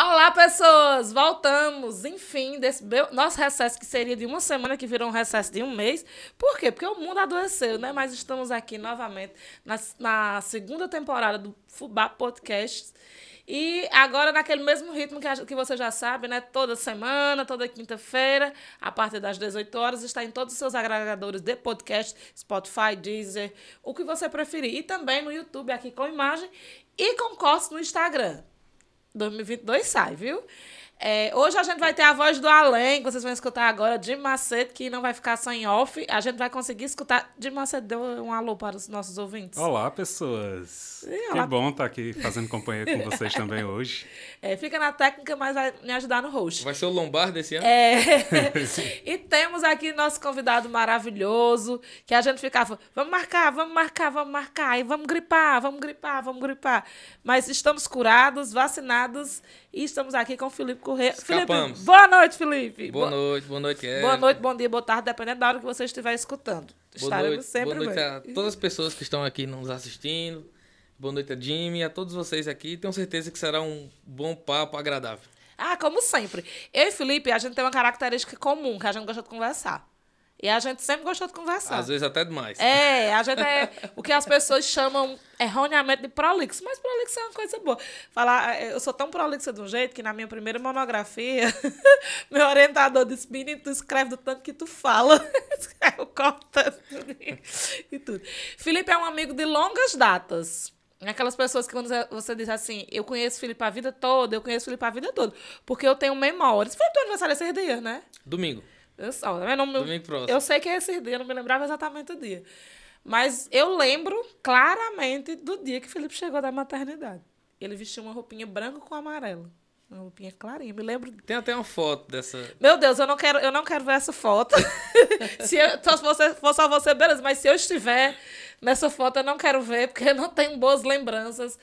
Olá, pessoas! Voltamos, enfim, desse nosso recesso, que seria de uma semana, que virou um recesso de um mês. Por quê? Porque o mundo adoeceu, né? Mas estamos aqui novamente na segunda temporada do Fubá Podcast. E agora, naquele mesmo ritmo que você já sabe, né? Toda semana, toda quinta-feira, a partir das 18 horas, está em todos os seus agregadores de podcast, Spotify, Deezer, o que você preferir. E também no YouTube, aqui com imagem, e com cortes no Instagram. 2022 sai, viu? Hoje a gente vai ter a voz do além, que vocês vão escutar agora, de Macedo, que não vai ficar só em off. A gente vai conseguir escutar. De Macedo, deu um alô para os nossos ouvintes. Olá, pessoas. Que bom estar aqui fazendo companhia com vocês também hoje. Fica na técnica, mas vai me ajudar no host. Vai ser o Lombardo esse ano? E temos aqui nosso convidado maravilhoso, que a gente ficava, vamos marcar, e vamos gripar. Mas estamos curados, vacinados, e estamos aqui com o Felipe Corrêa. Escapamos. Felipe, boa noite, Felipe. Boa noite, Boa noite, bom dia, boa tarde, dependendo da hora que você estiver escutando. Estaremos sempre boa noite a todas as pessoas que estão aqui nos assistindo. Boa noite a Jimmy, a todos vocês aqui. Tenho certeza que será um bom papo agradável. Como sempre. Eu e Felipe, a gente tem uma característica comum, que a gente gosta de conversar. E a gente sempre gostou de conversar. Às vezes até demais. A gente é o que as pessoas chamam erroneamente de prolixo. Mas prolixo é uma coisa boa. Eu sou tão prolixa de um jeito que na minha primeira monografia, meu orientador disse, menino, tu escreve do tanto que tu fala. Eu corto e tudo. Felipe é um amigo de longas datas. Aquelas pessoas que quando você diz assim, eu conheço o Felipe a vida toda, porque eu tenho memórias. Foi o teu aniversário esses dias, né? Domingo. Domingo próximo. Eu sei que é esse dia, eu não me lembrava exatamente o dia. Mas eu lembro claramente do dia que o Felipe chegou da maternidade. Ele vestiu uma roupinha branca com amarelo. Uma roupinha clarinha, me lembro. Tem até uma foto dessa. Meu Deus, eu não quero ver essa foto. Se for só você, beleza. Mas se eu estiver nessa foto, eu não quero ver, porque eu não tenho boas lembranças.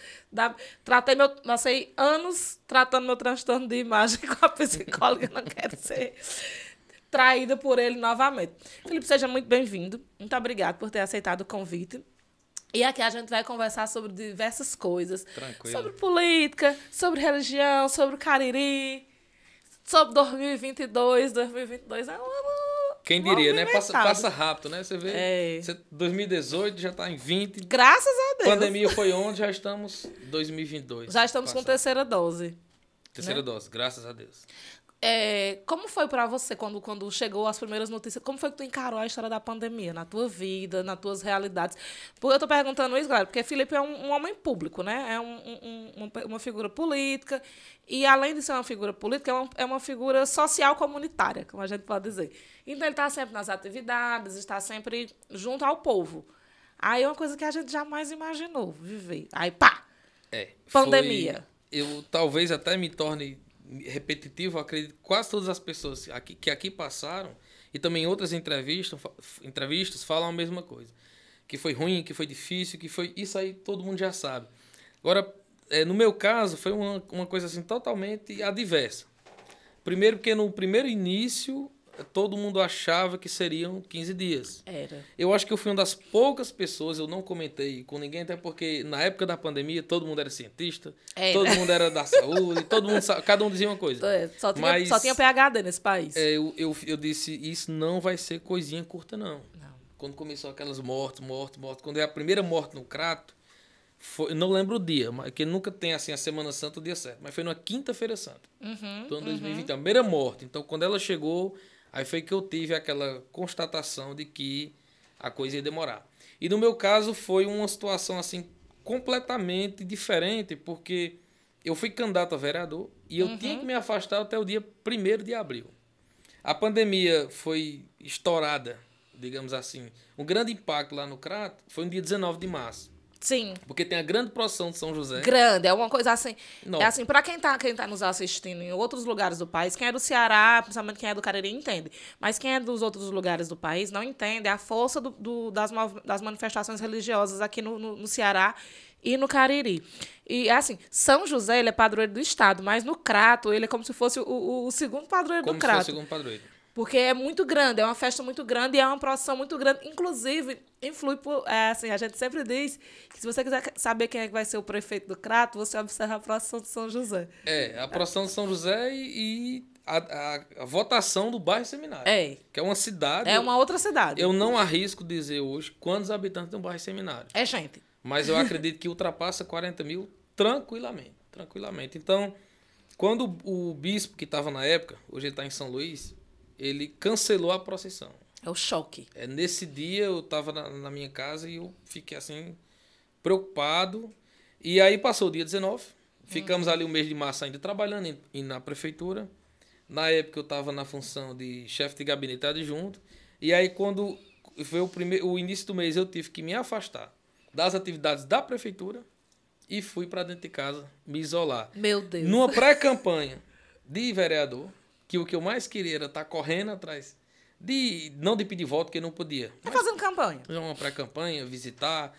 Passei anos tratando meu transtorno de imagem com a psicóloga, não quero ser traída por ele novamente. Felipe, seja muito bem-vindo. Muito obrigado por ter aceitado o convite. E aqui a gente vai conversar sobre diversas coisas. Tranquilo. Sobre política, sobre religião, sobre o Cariri, sobre 2022. 2022 é um ano. Quem diria, né? Passa rápido, né? Você vê, 2018 já está em 20. Graças a Deus. Pandemia foi onde, já estamos em 2022. Já estamos com terceira dose. Terceira dose, graças a Deus. Como foi para você quando chegou as primeiras notícias? Como foi que tu encarou a história da pandemia na tua vida, nas tuas realidades? Porque eu tô perguntando isso, galera, porque Felipe é um homem público, né? É uma figura política e, além de ser uma figura política, é uma figura social comunitária, como a gente pode dizer. Então, ele está sempre nas atividades, está sempre junto ao povo. Aí é uma coisa que a gente jamais imaginou viver. Aí, pá! Pandemia. Eu talvez até me torne repetitivo, acredito que quase todas as pessoas que aqui passaram e também em outras entrevistas falam a mesma coisa, que foi ruim, que foi difícil, que foi isso aí, todo mundo já sabe. Agora, no meu caso, foi uma coisa assim totalmente adversa. Primeiro porque no primeiro início todo mundo achava que seriam 15 dias. Era. Eu acho que eu fui uma das poucas pessoas, eu não comentei com ninguém, até porque na época da pandemia todo mundo era cientista, todo mundo era da saúde, cada um dizia uma coisa. Só tinha PhD nesse país. Eu disse, isso não vai ser coisinha curta, não. Quando começou aquelas mortes, quando é a primeira morte no Crato, eu não lembro o dia, porque nunca tem assim a Semana Santa o dia certo, mas foi numa quinta-feira santa. Então, em 2020, a primeira morte. Então, quando ela chegou, aí foi que eu tive aquela constatação de que a coisa ia demorar. E no meu caso foi uma situação assim completamente diferente, porque eu fui candidato a vereador e eu tinha que me afastar até o dia 1º de abril. A pandemia foi estourada, digamos assim. Um grande impacto lá no Crato foi no dia 19 de março. Sim. Porque tem a grande procissão de São José. Grande, é uma coisa assim. Não. É assim, para quem tá nos assistindo em outros lugares do país, quem é do Ceará, principalmente quem é do Cariri, entende. Mas quem é dos outros lugares do país não entende a força das manifestações religiosas aqui no Ceará e no Cariri. E, assim, São José, ele é padroeiro do estado, mas no Crato, ele é como se fosse o segundo padroeiro do Crato. Como se fosse o segundo padroeiro. Porque é muito grande, é uma festa muito grande e é uma procissão muito grande. Inclusive, influi por... assim, a gente sempre diz que se você quiser saber quem é que vai ser o prefeito do Crato, você observa a procissão de São José. A procissão de São José e a votação do bairro Seminário. Que é uma cidade... É uma outra cidade. Eu não arrisco dizer hoje quantos habitantes tem o bairro Seminário. É gente. Mas eu acredito que ultrapassa 40 mil tranquilamente. Então, quando o bispo que estava na época, hoje ele está em São Luís, ele cancelou a procissão. É o choque. Nesse dia eu estava na minha casa e eu fiquei assim, preocupado. E aí passou o dia 19, ficamos ali o mês de março ainda trabalhando na prefeitura. Na época eu estava na função de chefe de gabinete adjunto. E aí quando foi o início do mês eu tive que me afastar das atividades da prefeitura e fui para dentro de casa me isolar. Meu Deus. Numa pré-campanha de vereador, que o que eu mais queria era estar correndo atrás, não de pedir voto, porque não podia. Tá fazendo campanha. Uma pré-campanha, visitar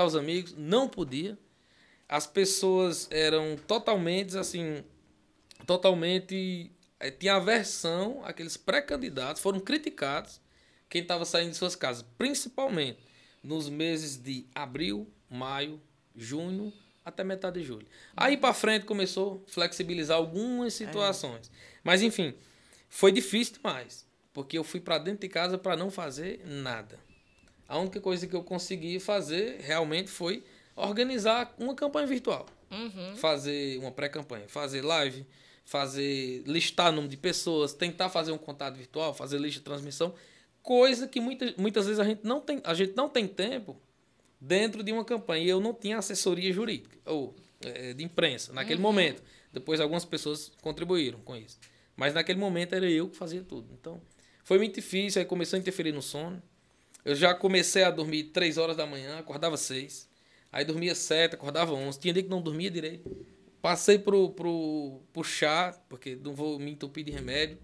os amigos, não podia. As pessoas eram totalmente, tinha aversão àqueles pré-candidatos, foram criticados quem estava saindo de suas casas, principalmente nos meses de abril, maio, junho, até metade de julho. Aí para frente começou a flexibilizar algumas situações. Mas enfim, foi difícil demais, porque eu fui para dentro de casa para não fazer nada. A única coisa que eu consegui fazer realmente foi organizar uma campanha virtual. Fazer uma pré-campanha, fazer live, listar o número de pessoas, tentar fazer um contato virtual, fazer lista de transmissão, coisa que muitas vezes a gente não tem tempo dentro de uma campanha. E eu não tinha assessoria jurídica ou de imprensa naquele momento. Depois algumas pessoas contribuíram com isso. Mas naquele momento era eu que fazia tudo. Então foi muito difícil, aí começou a interferir no sono. Eu já comecei a dormir 3 horas da manhã, acordava 6. Aí dormia 7, acordava 11. Tinha dia que não dormia direito. Passei pro chá, porque não vou me entupir de remédio.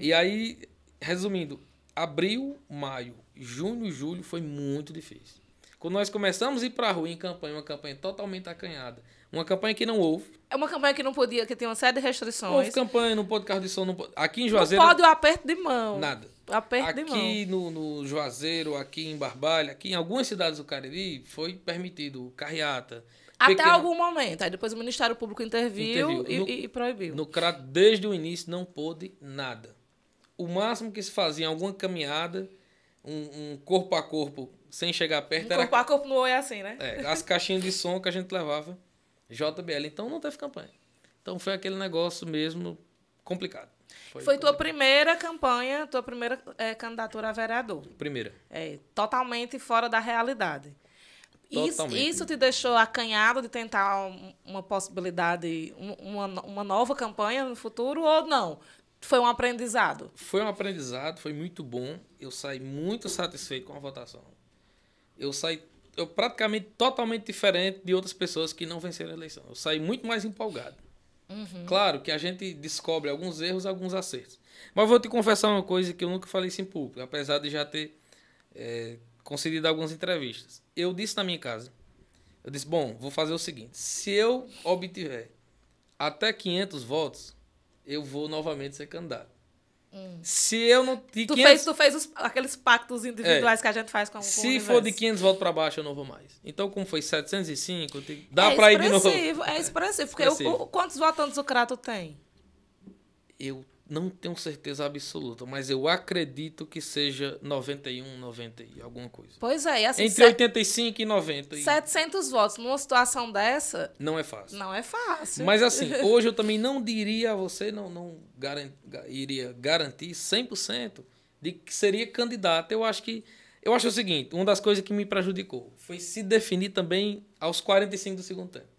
E aí, resumindo, abril, maio, junho, julho foi muito difícil. Quando nós começamos a ir para a rua em campanha, uma campanha totalmente acanhada, uma campanha que não houve. É uma campanha que não podia, que tem uma série de restrições. Houve campanha, não pode carro de som, não pode. Aqui em Juazeiro... Não pode o aperto de mão. Nada. Aperto de mão. Aqui no Juazeiro, aqui em Barbalha, aqui em algumas cidades do Cariri, foi permitido carreata. Até algum momento. Aí depois o Ministério Público interviu. E proibiu. No Crato, desde o início, não pôde nada. O máximo que se fazia em alguma caminhada, um corpo a corpo, sem chegar perto, era... Corpo a corpo no oi é assim, né? As caixinhas de som que a gente levava, JBL. Então não teve campanha. Então foi aquele negócio mesmo complicado. Foi tua primeira campanha, tua primeira candidatura a vereador. Primeira. Totalmente fora da realidade. Totalmente. Isso te deixou acanhado de tentar uma possibilidade, uma nova campanha no futuro ou não? Foi um aprendizado? Foi um aprendizado, foi muito bom. Eu saí muito satisfeito com a votação. Eu praticamente totalmente diferente de outras pessoas que não venceram a eleição. Eu saí muito mais empolgado. Claro que a gente descobre alguns erros, alguns acertos. Mas vou te confessar uma coisa que eu nunca falei isso em público, apesar de já ter concedido algumas entrevistas. Eu disse na minha casa, eu disse, bom, vou fazer o seguinte, se eu obtiver até 500 votos, eu vou novamente ser candidato. Se eu não... Tu fez aqueles pactos individuais que a gente faz com o Se for de 500 votos para baixo, eu não vou mais. Então, como foi 705, dá para ir de novo. É expressivo. Porque quantos votantes o Crato tem? Eu não tenho certeza absoluta, mas eu acredito que seja 91, 90 e alguma coisa. Pois é. E assim, entre 85 e 90. 700 votos numa situação dessa... Não é fácil. Não é fácil. Mas assim, hoje eu também não diria a você, iria garantir 100% de que seria candidato. Eu acho o seguinte, uma das coisas que me prejudicou foi se definir também aos 45 do segundo tempo.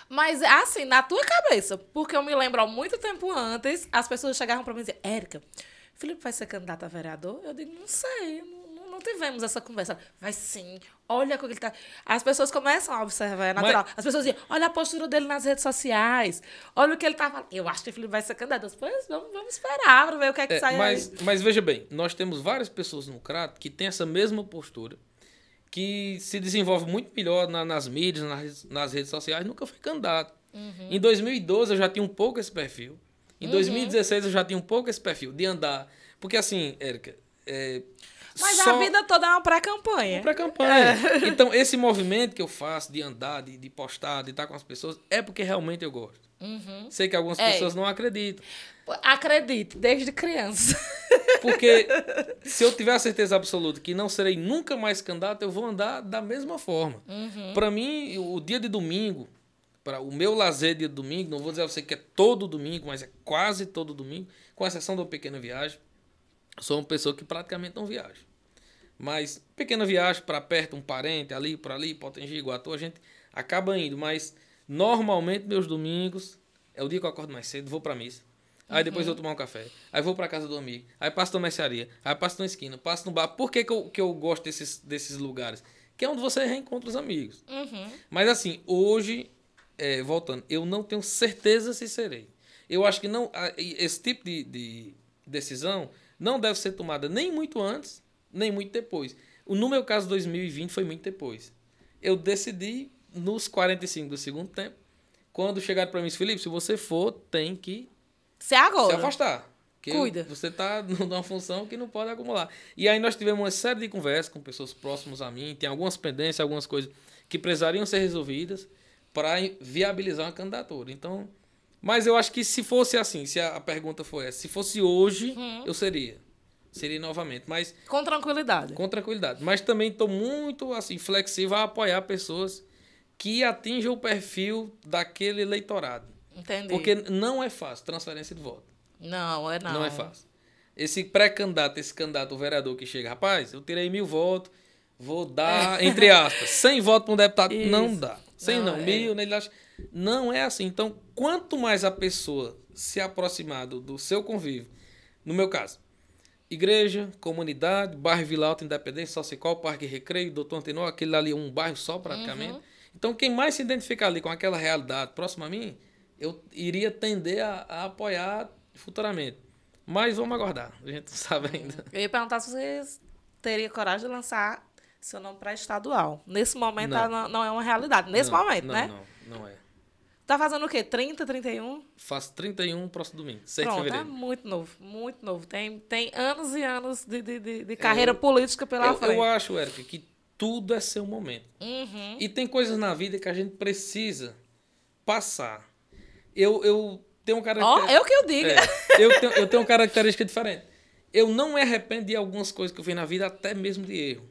Mas, assim, na tua cabeça, porque eu me lembro há muito tempo antes, as pessoas chegavam para mim e diziam, Érica, Felipe vai ser candidato a vereador? Eu digo, não sei, não tivemos essa conversa. Vai sim, olha como ele tá... As pessoas começam a observar, é natural. As pessoas dizem, olha a postura dele nas redes sociais, olha o que ele tá falando. Eu acho que o Felipe vai ser candidato. Depois vamos esperar para ver o que é que sai aí. Mas veja bem, nós temos várias pessoas no Crato que têm essa mesma postura, que se desenvolve muito melhor nas mídias, nas redes sociais, nunca foi candidato. Em 2012 eu já tinha um pouco esse perfil. Em 2016 eu já tinha um pouco esse perfil de andar Porque assim, Érica... Mas a vida toda é uma pré-campanha. Uma pré-campanha. Então, esse movimento que eu faço de andar, de postar, de estar com as pessoas, é porque realmente eu gosto. Sei que algumas pessoas não acreditam. Acredite, desde criança. Porque se eu tiver a certeza absoluta que não serei nunca mais candidato, eu vou andar da mesma forma. Para mim, o dia de domingo, para o meu lazer dia de domingo, não vou dizer a você que é todo domingo, mas é quase todo domingo, com exceção de uma pequena viagem. Sou uma pessoa que praticamente não viaja. Mas pequena viagem para perto, um parente, ali, por ali, Potengi, Iguatu, a gente acaba indo. Mas normalmente meus domingos é o dia que eu acordo mais cedo, vou para missa. Aí depois eu vou tomar um café. Aí vou para casa do amigo. Aí passo na mercearia. Aí passo na esquina, passo no bar. Por que eu gosto desses lugares? Que é onde você reencontra os amigos. Mas assim, hoje, voltando, eu não tenho certeza se serei. Eu acho que não, esse tipo de decisão não deve ser tomada nem muito antes, nem muito depois. No meu caso, 2020 foi muito depois. Eu decidi nos 45 do segundo tempo, quando chegaram para mim, Felipe, se você for, tem que se afastar. Cuida. Você está numa função que não pode acumular. E aí nós tivemos uma série de conversas com pessoas próximas a mim, tem algumas pendências, algumas coisas que precisariam ser resolvidas para viabilizar uma candidatura. Então, mas eu acho que se fosse assim, se a pergunta for essa, se fosse hoje, eu seria novamente, mas com tranquilidade. Com tranquilidade, mas também estou muito assim flexível a apoiar pessoas que atinjam o perfil daquele eleitorado. Entendi. Porque não é fácil transferência de voto. Não é não. Não é fácil. Esse pré-candidato, esse candidato, o vereador que chega, rapaz, eu tirei 1000 votos, vou dar, entre aspas, 100 votos para um deputado. Isso. Não dá. 100 não, 1000, não é assim. Então, quanto mais a pessoa se aproximar do seu convívio, no meu caso, igreja, comunidade, bairro Vila Alta, Independência, Salsicol, Parque Recreio, Doutor Antenor, aquele ali é um bairro só praticamente. Então, quem mais se identificar ali com aquela realidade próxima a mim, eu iria tender a apoiar futuramente. Mas vamos aguardar, a gente não sabe ainda. Eu ia perguntar se você teria coragem de lançar seu nome para estadual. Nesse momento não é uma realidade. Nesse momento, né? Não é. Tá fazendo o quê? 30, 31? Faço 31 próximo domingo, 6 de Pronto, fevereiro. É muito novo, muito novo. Tem anos e anos de carreira política pela frente. Eu acho, Érica, que tudo é seu momento. E tem coisas na vida que a gente precisa passar. Eu tenho uma característica... É o que eu digo. Eu tenho uma característica diferente. Eu não me arrependo de algumas coisas que eu fiz na vida, até mesmo de erro.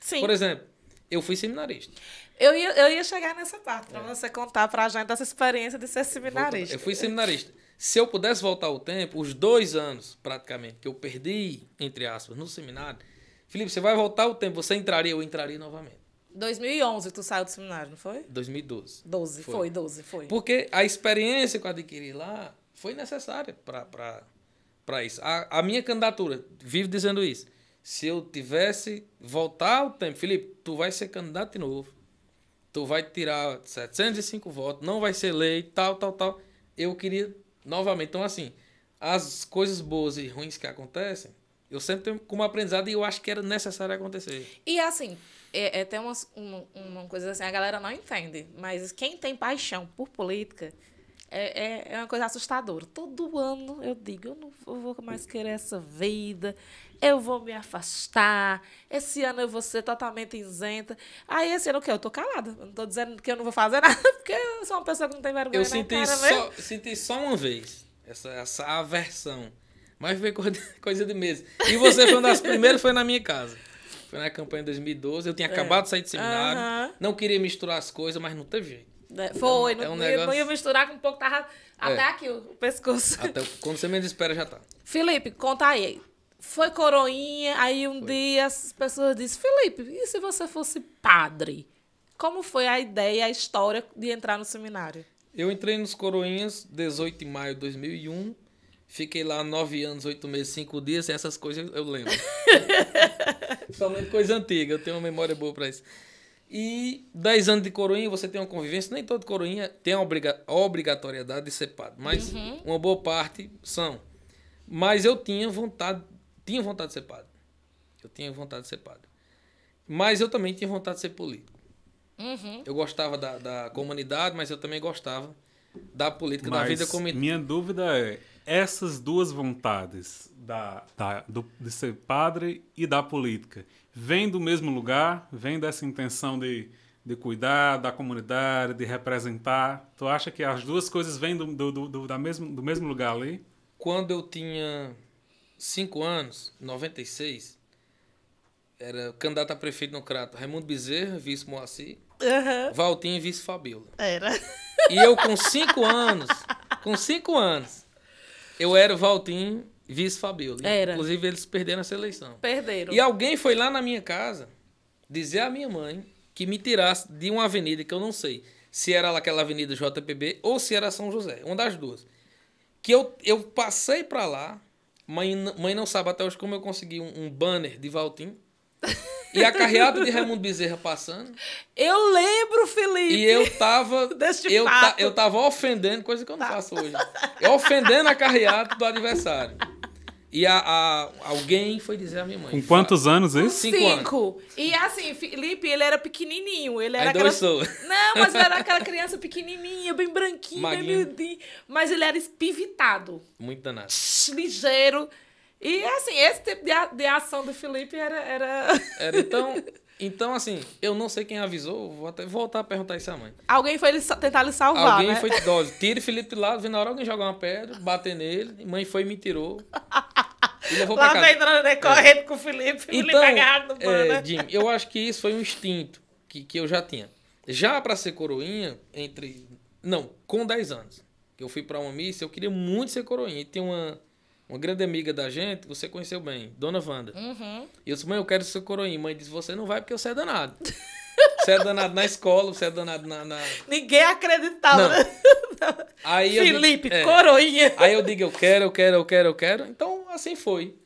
Sim. Por exemplo, eu fui seminarista. Eu ia chegar nessa parte, para você contar pra gente essa experiência de ser seminarista. Eu fui seminarista. Se eu pudesse voltar o tempo, os 2 anos, praticamente, que eu perdi, entre aspas, no seminário, Felipe, você vai voltar o tempo, você entraria, eu entraria novamente. 2011 tu saiu do seminário, não foi? 2012. 12, foi. Porque a experiência que eu adquiri lá foi necessária para isso. A minha candidatura, vivo dizendo isso, se eu tivesse voltar o tempo, Felipe, tu vai ser candidato de novo, tu vai tirar 705 votos, não vai ser lei, tal. Eu queria novamente. Então, assim, as coisas boas e ruins que acontecem, eu sempre tenho como aprendizado e eu acho que era necessário acontecer. E, assim, tem uma coisa assim, a galera não entende, mas quem tem paixão por política é uma coisa assustadora. Todo ano eu digo, eu não vou mais querer essa vida, eu vou me afastar, esse ano eu vou ser totalmente isenta. Aí esse ano o quê? Eu tô calada. Eu não tô dizendo que eu não vou fazer nada, porque eu sou uma pessoa que não tem vergonha. Eu senti só uma vez essa aversão. Mas foi coisa de meses. E você foi uma das primeiras, foi na minha casa. Foi na campanha de 2012. Eu tinha acabado de sair de seminário. Não queria misturar as coisas, mas não teve jeito. Foi, não ia misturar com um pouco, tava até aqui o pescoço. Até quando você menos espera, já tá. Felipe, conta aí. Foi coroinha, aí dia as pessoas disseram, Felipe, e se você fosse padre? Como foi a ideia, a história de entrar no seminário? Eu entrei nos coroinhas 18 de maio de 2001. Fiquei lá 9 anos, 8 meses, 5 dias. Essas coisas eu lembro. Principalmente coisa antiga. Eu tenho uma memória boa para isso. E 10 anos de coroinha, você tem uma convivência. Nem todo coroinha tem a obrigatoriedade de ser padre. Mas uma boa parte são. Mas eu tinha vontade de ser padre. Mas eu também tinha vontade de ser político. Eu gostava da comunidade, mas eu também gostava da política, da vida comunitária. Minha dúvida essas duas vontades de ser padre e da política vêm do mesmo lugar? Vêm dessa intenção de cuidar da comunidade, de representar? Tu acha que as duas coisas vêm do mesmo lugar ali? Quando eu tinha 5 anos, em 96, era candidato a prefeito no Crato, Raimundo Bezerra, vice Moacir, Valtinho, vice Fabiola. Era. E eu com 5 anos, eu era o Valtinho, vice Fabiola. Era. Inclusive, eles perderam essa eleição. Perderam. E alguém foi lá na minha casa dizer à minha mãe que me tirasse de uma avenida que eu não sei se era aquela avenida JPB ou se era São José, uma das duas. Que eu passei pra lá, mãe não sabe até hoje como eu consegui um banner de Valtinho. E a carreata de Raimundo Bezerra passando. Eu lembro, Felipe. E eu tava. Deste fato. Eu tava ofendendo, coisa que eu não faço hoje. Eu ofendendo a carreata do adversário. E alguém foi dizer à minha mãe. Com quantos anos isso? 5 anos. E assim, Felipe, ele era pequenininho. Ele era Aí dois sou. Não, mas ele era aquela criança pequenininha, bem branquinho, bem miudinho. Mas ele era espivitado. Muito danado. Ligeiro. E assim, esse tipo de ação do Felipe era... Então, assim, eu não sei quem avisou, vou até voltar a perguntar isso à mãe. Alguém foi tentar lhe salvar, Alguém né? foi, tira o Felipe de lado, vendo na hora alguém jogar uma pedra, bater nele, mãe foi e me tirou. E levou pra Lá casa. vem Dona correndo com o Felipe, Felipe agarrado no pano. Jim, eu acho que isso foi um instinto que eu já tinha. Já pra ser coroinha, com 10 anos, que eu fui pra uma missa, eu queria muito ser coroinha. E tem uma grande amiga da gente, você conheceu bem, Dona Wanda. E eu disse, mãe, eu quero ser coroinha. Mãe disse, você não vai porque você é danado. Você é danado na escola, você é danado na... Ninguém acreditava. Não. Aí Felipe, coroinha. Aí eu digo, eu quero. Então, assim foi.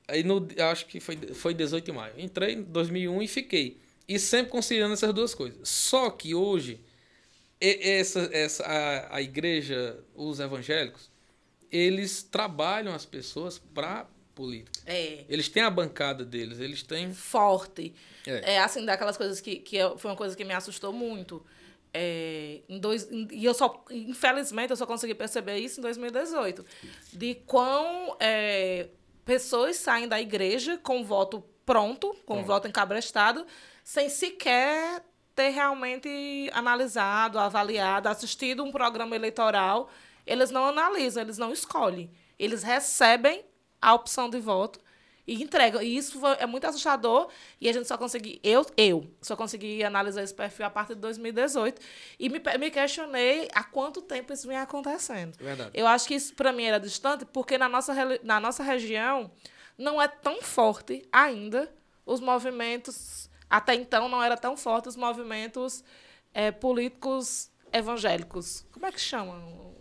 Aí, acho que foi 18 de maio. Entrei em 2001 e fiquei. E sempre conciliando essas duas coisas. Só que hoje, a igreja, os evangélicos, eles trabalham as pessoas para política. Eles têm a bancada deles, eles têm... Forte. Assim, daquelas coisas que foi uma coisa que me assustou muito. E infelizmente, eu só consegui perceber isso em 2018. De quão pessoas saem da igreja com voto pronto, com voto encabrestado, sem sequer ter realmente analisado, avaliado, assistido um programa eleitoral. Eles não analisam, eles não escolhem. Eles recebem a opção de voto e entregam. E isso é muito assustador. E a gente só consegui... Eu só consegui analisar esse perfil a partir de 2018. E me questionei há quanto tempo isso vinha acontecendo. Verdade. Eu acho que isso, para mim, era distante, porque na nossa região não é tão forte ainda os movimentos... Até então, não era tão forte os movimentos políticos evangélicos. Como é que chamam?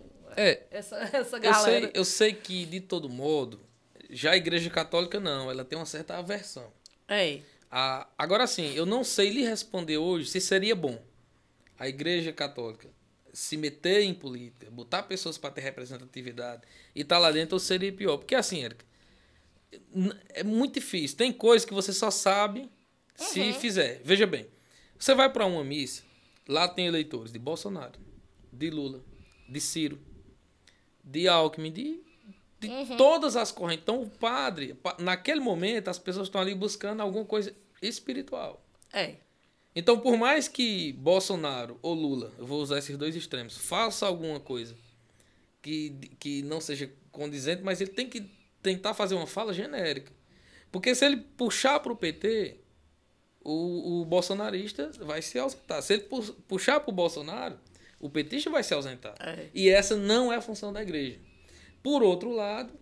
Essa galera. Eu sei que, de todo modo, já a Igreja Católica não, ela tem uma certa aversão. Agora sim, eu não sei lhe responder hoje se seria bom a Igreja Católica se meter em política, botar pessoas para ter representatividade e estar lá dentro, ou seria pior. Porque assim, Érica, é muito difícil. Tem coisas que você só sabe se fizer. Veja bem, você vai para uma missa, lá tem eleitores de Bolsonaro, de Lula, de Ciro, de Alckmin, de todas as correntes. Então, o padre, naquele momento, as pessoas estão ali buscando alguma coisa espiritual. Então, por mais que Bolsonaro ou Lula, eu vou usar esses dois extremos, faça alguma coisa que não seja condizente, mas ele tem que tentar fazer uma fala genérica. Porque se ele puxar para o PT, o bolsonarista vai se ausentar. Se ele puxar para o Bolsonaro, o petista vai se ausentar. E essa não é a função da igreja. Por outro lado,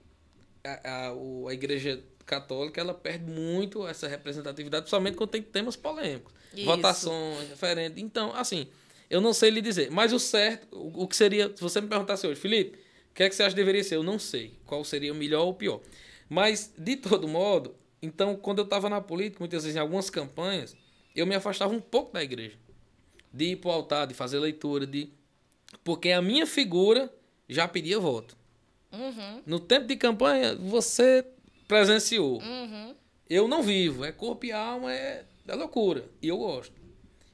a igreja católica ela perde muito essa representatividade, principalmente quando tem temas polêmicos. Isso. Votações, referendos. Então, assim, eu não sei lhe dizer. Mas o certo, o que seria... Se você me perguntasse hoje, Felipe, o que é que você acha que deveria ser? Eu não sei qual seria o melhor ou o pior. Mas, de todo modo, então, quando eu estava na política, muitas vezes em algumas campanhas, eu me afastava um pouco da igreja. De ir para o altar, de fazer leitura, porque a minha figura já pedia voto. No tempo de campanha, você presenciou. Eu não vivo. É corpo e alma, é loucura. E eu gosto.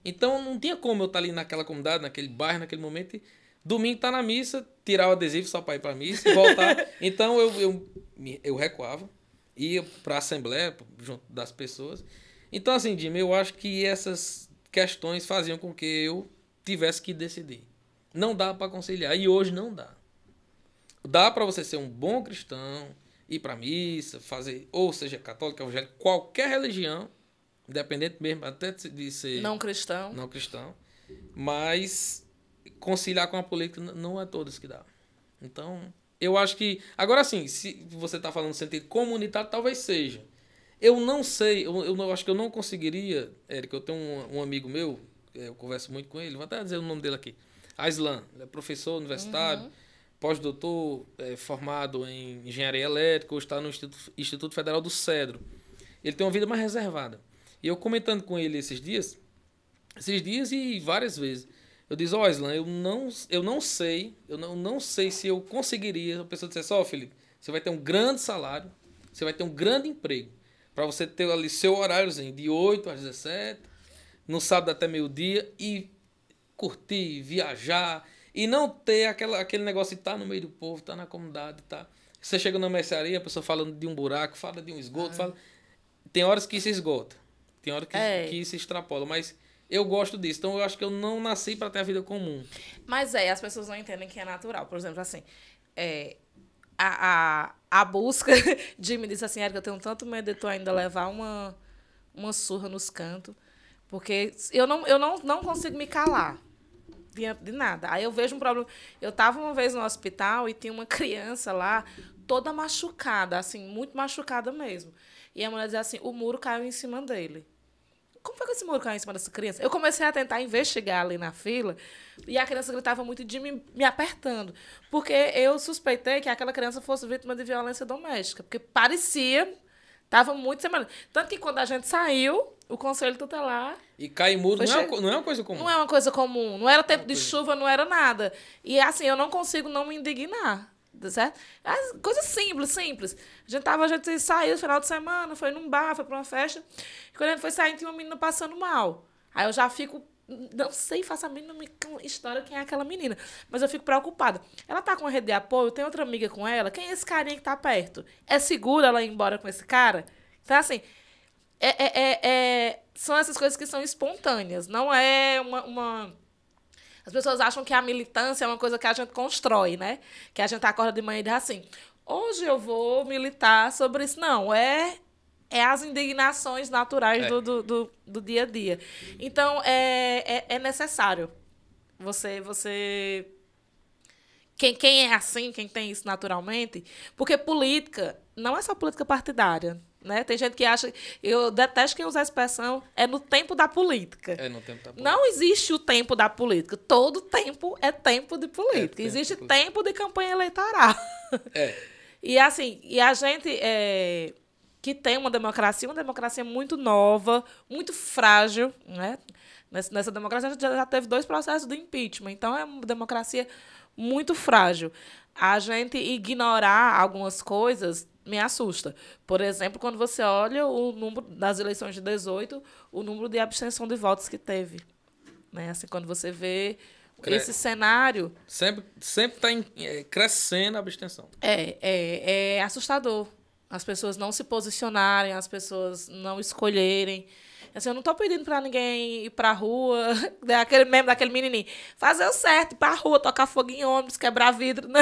Então, não tinha como eu estar ali naquela comunidade, naquele bairro, naquele momento, Domingo tá na missa, tirar o adesivo só para ir para a missa e voltar. Então eu recuava, ia para a assembleia junto das pessoas. Então assim, Jimmy, eu acho que essas questões faziam com que eu tivesse que decidir. Não dá para conciliar e hoje não dá. Dá para você ser um bom cristão, ir para a missa, fazer, ou seja, católico, evangélico, qualquer religião, independente mesmo até de ser não cristão, mas conciliar com a política não é todos que dá. Então, eu acho que... Agora sim, se você está falando no sentido comunitário, talvez seja. Eu não sei, eu acho que eu não conseguiria, Érica, eu tenho um amigo meu, eu converso muito com ele, vou até dizer o nome dele aqui, Aislan, ele é professor universitário, pós-doutor, formado em engenharia elétrica, hoje está no Instituto Federal do Cedro. Ele tem uma vida mais reservada. E eu comentando com ele esses dias e várias vezes, eu disse, Aislan, eu não sei se eu conseguiria, a pessoa dissesse, Felipe, você vai ter um grande salário, você vai ter um grande emprego, para você ter ali seu horáriozinho de 8 às 17, no sábado até meio-dia, e curtir, viajar, e não ter aquele negócio de estar no meio do povo, estar na comunidade, tá? Você chega na mercearia, a pessoa fala de um buraco, fala de um esgoto, fala... Tem horas que se esgota, tem horas que se extrapola, mas eu gosto disso. Então eu acho que eu não nasci para ter a vida comum. Mas as pessoas não entendem que é natural. Por exemplo, assim, a busca de me disse assim, Érica, eu tenho tanto medo de tu ainda levar uma surra nos cantos, porque eu não consigo me calar diante de nada. Aí eu vejo um problema. Eu estava uma vez no hospital e tinha uma criança lá toda machucada, assim, muito machucada mesmo. E a mulher dizia assim, o muro caiu em cima dele. Como foi que esse muro caiu em cima dessa criança? Eu comecei a tentar investigar ali na fila e a criança gritava muito de me apertando. Porque eu suspeitei que aquela criança fosse vítima de violência doméstica. Porque parecia, estava muito semelhante. Tanto que quando a gente saiu, o conselho tutelar... E cair muro não é uma coisa comum. Não é uma coisa comum. Não era tempo de chuva, não era nada. E assim, eu não consigo não me indignar. Certo? Coisa simples. A gente saiu no final de semana, foi num bar, foi para uma festa. E quando a gente foi sair, tinha uma menina passando mal. Aí eu já fico... Não sei, faço a mínima história quem é aquela menina. Mas eu fico preocupada. Ela tá com uma rede de apoio, tem outra amiga com ela. Quem é esse carinha que tá perto? É seguro ela ir embora com esse cara? Então, assim... São essas coisas que são espontâneas. Não é uma... As pessoas acham que a militância é uma coisa que a gente constrói, né? Que a gente acorda de manhã e diz assim, hoje eu vou militar sobre isso. Não, é as indignações naturais do dia a dia. Então, é necessário você... Quem é assim, quem tem isso naturalmente... Porque política não é só política partidária. Né? Tem gente que acha... Eu detesto quem usa a expressão no tempo da política. No tempo da política. Não existe o tempo da política. Todo tempo é tempo de política. Existe tempo de campanha eleitoral. E assim, a gente que tem uma democracia muito nova, muito frágil, né? Nessa democracia a gente já teve 2 processos de impeachment. Então é uma democracia muito frágil. A gente ignorar algumas coisas me assusta. Por exemplo, quando você olha o número das eleições de 18, o número de abstenção de votos que teve. Né? Assim, quando você vê esse cenário... Sempre está crescendo a abstenção. É assustador. As pessoas não se posicionarem, as pessoas não escolherem. Assim, eu não estou pedindo para ninguém ir para a rua, daquele menininho, fazer o certo, ir para a rua, tocar fogo em ônibus, quebrar vidro. Não,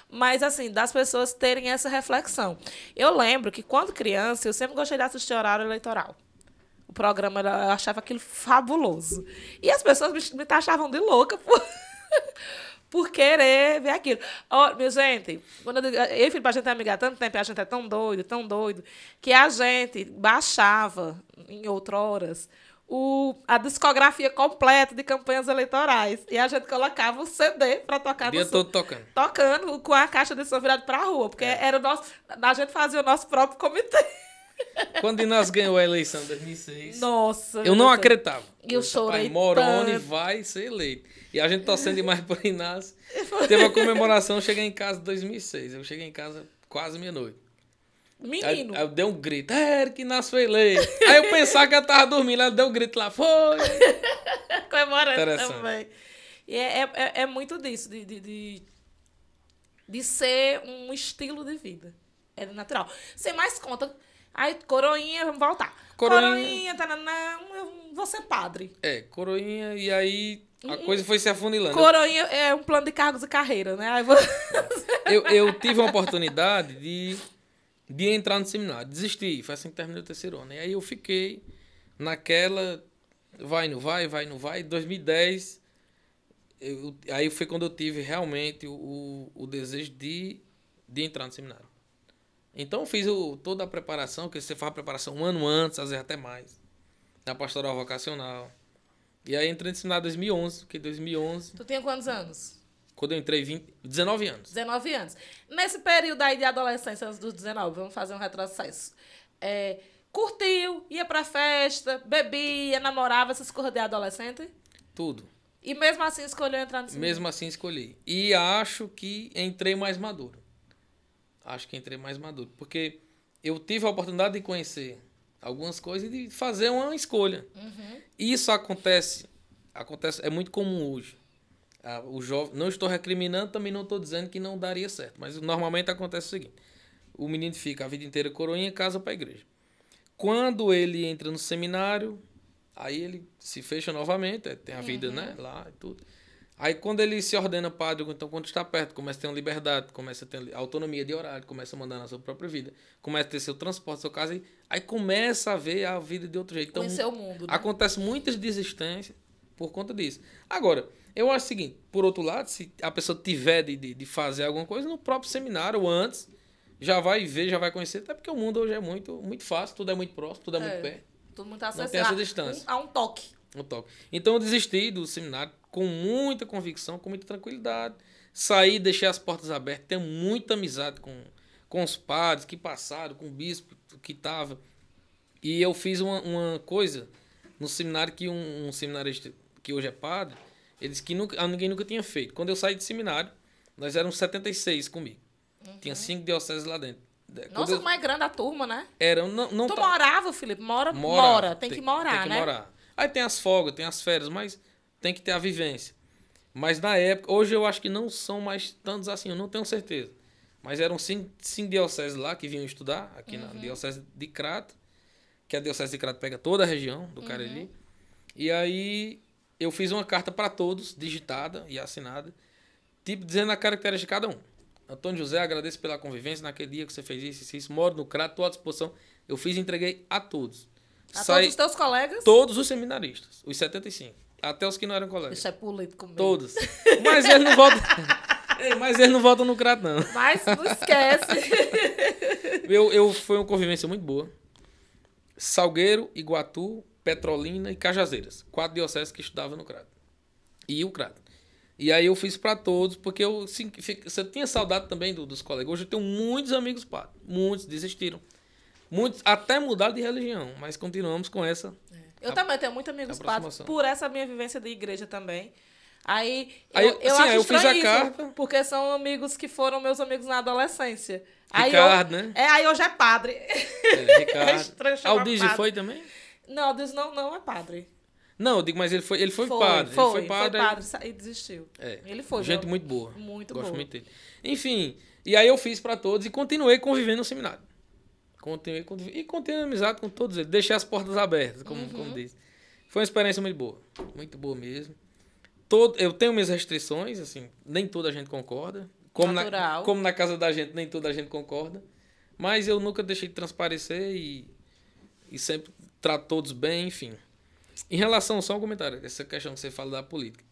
mas, assim, das pessoas terem essa reflexão. Eu lembro que, quando criança, eu sempre gostei de assistir horário eleitoral. O programa, eu achava aquilo fabuloso. E as pessoas me taxavam de louca por querer ver aquilo. Minha gente, quando eu e Felipe, a gente é amiga há tanto tempo, a gente é tão doido, que a gente baixava, em outroras, a discografia completa de campanhas eleitorais. E a gente colocava o CD para tocar. O dia todo tocando. Tocando com a caixa de som virada para a rua, porque era a gente fazia o nosso próprio comitê. Quando Inácio ganhou a eleição em 2006, nossa, eu não acreditava. Eu chorei Moroni vai ser eleito. E a gente torcendo demais por Inácio. Teve uma comemoração, eu cheguei em casa em 2006. Eu cheguei em casa quase meia-noite. Menino. Aí eu dei um grito, que Inácio foi eleito. Aí eu pensava que eu tava dormindo, ela deu um grito lá, foi. Comemorando também. E é muito disso, de ser um estilo de vida. É natural. Sem mais conta. Aí, coroinha, vamos voltar. Coroinha, eu vou ser padre. Coroinha, e aí a coisa foi se afunilando. Coroinha é um plano de cargos e carreira, né? Aí eu tive a oportunidade de entrar no seminário. Desisti, foi assim que terminei o terceiro ano. E aí eu fiquei naquela, vai, não vai, vai, não vai. Em 2010, aí foi quando eu tive realmente o desejo de entrar no seminário. Então eu fiz toda a preparação, que você faz a preparação um ano antes, às vezes até mais, na pastoral vocacional. E aí entrei no seminário em 2011, porque em 2011... Tu tinha quantos anos? Quando eu entrei, 19 anos. 19 anos. Nesse período aí de adolescência, antes dos 19, vamos fazer um retrocesso. Curtiu, ia pra festa, bebia, namorava, essas coisas de adolescente? Tudo. E mesmo assim escolheu entrar no seminário? Mesmo assim escolhi. E acho que entrei mais maduro. Porque eu tive a oportunidade de conhecer algumas coisas e de fazer uma escolha. Uhum. Isso acontece, é muito comum hoje. O jovem, não estou recriminando, também não estou dizendo que não daria certo, mas normalmente acontece o seguinte: o menino fica a vida inteira coroinha e casa para a igreja. Quando ele entra no seminário, aí ele se fecha novamente, tem a vida, né, lá e tudo. Aí quando ele se ordena padre, então quando está perto, começa a ter uma liberdade, começa a ter autonomia de horário, começa a mandar na sua própria vida, começa a ter seu transporte, sua casa, aí começa a ver a vida de outro jeito. Então, conhecer o mundo, né? Acontece muitas desistências por conta disso. Agora, eu acho o seguinte, por outro lado, se a pessoa tiver de fazer alguma coisa, no próprio seminário ou antes, já vai ver, já vai conhecer, até porque o mundo hoje é muito, muito fácil, tudo é muito próximo, tudo é muito perto. Todo mundo está acessível. Não tem essa distância. Há um toque. Então eu desisti do seminário com muita convicção, com muita tranquilidade. Saí, deixei as portas abertas, tenho muita amizade com os padres que passaram, com o bispo que estava. E eu fiz uma coisa no seminário que um seminarista que hoje é padre, ele disse que ninguém nunca tinha feito. Quando eu saí de seminário, nós éramos 76 comigo. Tinha 5 dioceses lá dentro. Nossa, como é grande a turma, né? Não tu morava, Felipe? Mora. Tem que morar, tem né? Que morar. Aí tem as folgas, tem as férias, mas tem que ter a vivência. Mas na época, hoje eu acho que não são mais tantos assim, eu não tenho certeza. Mas eram 5 dioceses lá que vinham estudar, aqui na diocese de Crato, que a diocese de Crato pega toda a região do Cariri. E aí eu fiz uma carta para todos, digitada e assinada, tipo dizendo a característica de cada um. Antônio José, agradeço pela convivência naquele dia que você fez isso, moro no Crato, estou à disposição. Eu fiz e entreguei a todos. Todos os teus colegas? Todos os seminaristas, os 75. Até os que não eram colegas. Isso é político mesmo. Todos. Mas eles não voltam. Mas eles não voltam no Crato, não. Mas não esquece. Foi uma convivência muito boa. Salgueiro, Iguatu, Petrolina e Cajazeiras. 4 dioceses que estudavam no Crato. E o Crato. E aí eu fiz para todos, porque eu tinha saudade também dos colegas. Hoje eu tenho muitos amigos padres. Muitos desistiram. Muitos até mudaram de religião, mas continuamos com essa. Eu também tenho muitos amigos padres por essa minha vivência de igreja também. Aí eu acho eu fiz a carta. Porque são amigos que foram meus amigos na adolescência. Ricardo, né? Aí hoje é padre. Ricardo. Aldígio foi também? Não, Aldígio não é padre. Não, eu digo, mas ele foi padre. Foi padre e desistiu. Ele foi. Gente muito boa. Muito Gosto boa. muito dele. Enfim, e aí eu fiz para todos e continuei convivendo no seminário. Continuei amizade com todos eles. Deixei as portas abertas, como diz. Foi uma experiência muito boa. Muito boa mesmo. Eu tenho minhas restrições, assim, nem toda a gente concorda. Como na casa da gente, nem toda a gente concorda. Mas eu nunca deixei de transparecer e sempre trato todos bem, enfim. Em relação, só um comentário, essa questão que você fala da política.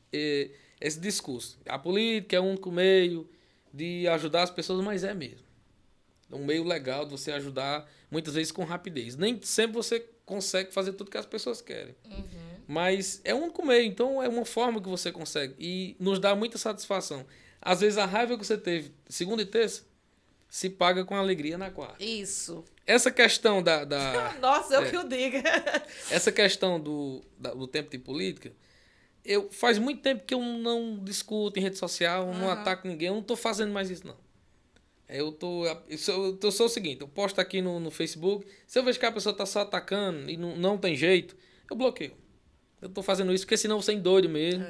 Esse discurso. A política é o único meio de ajudar as pessoas, mas é mesmo. É um meio legal de você ajudar, muitas vezes com rapidez. Nem sempre você consegue fazer tudo que as pessoas querem. Mas é o único meio, então é uma forma que você consegue. E nos dá muita satisfação. Às vezes a raiva que você teve segunda e terça se paga com alegria na quarta. Isso. Essa questão da Nossa, eu que o diga. Essa questão do tempo de política, faz muito tempo que eu não discuto em rede social, não ataco ninguém, eu não estou fazendo mais isso, não. Eu sou o seguinte, eu posto aqui no Facebook, se eu vejo que a pessoa está só atacando e não tem jeito, eu bloqueio. Eu estou fazendo isso porque senão você é doido mesmo.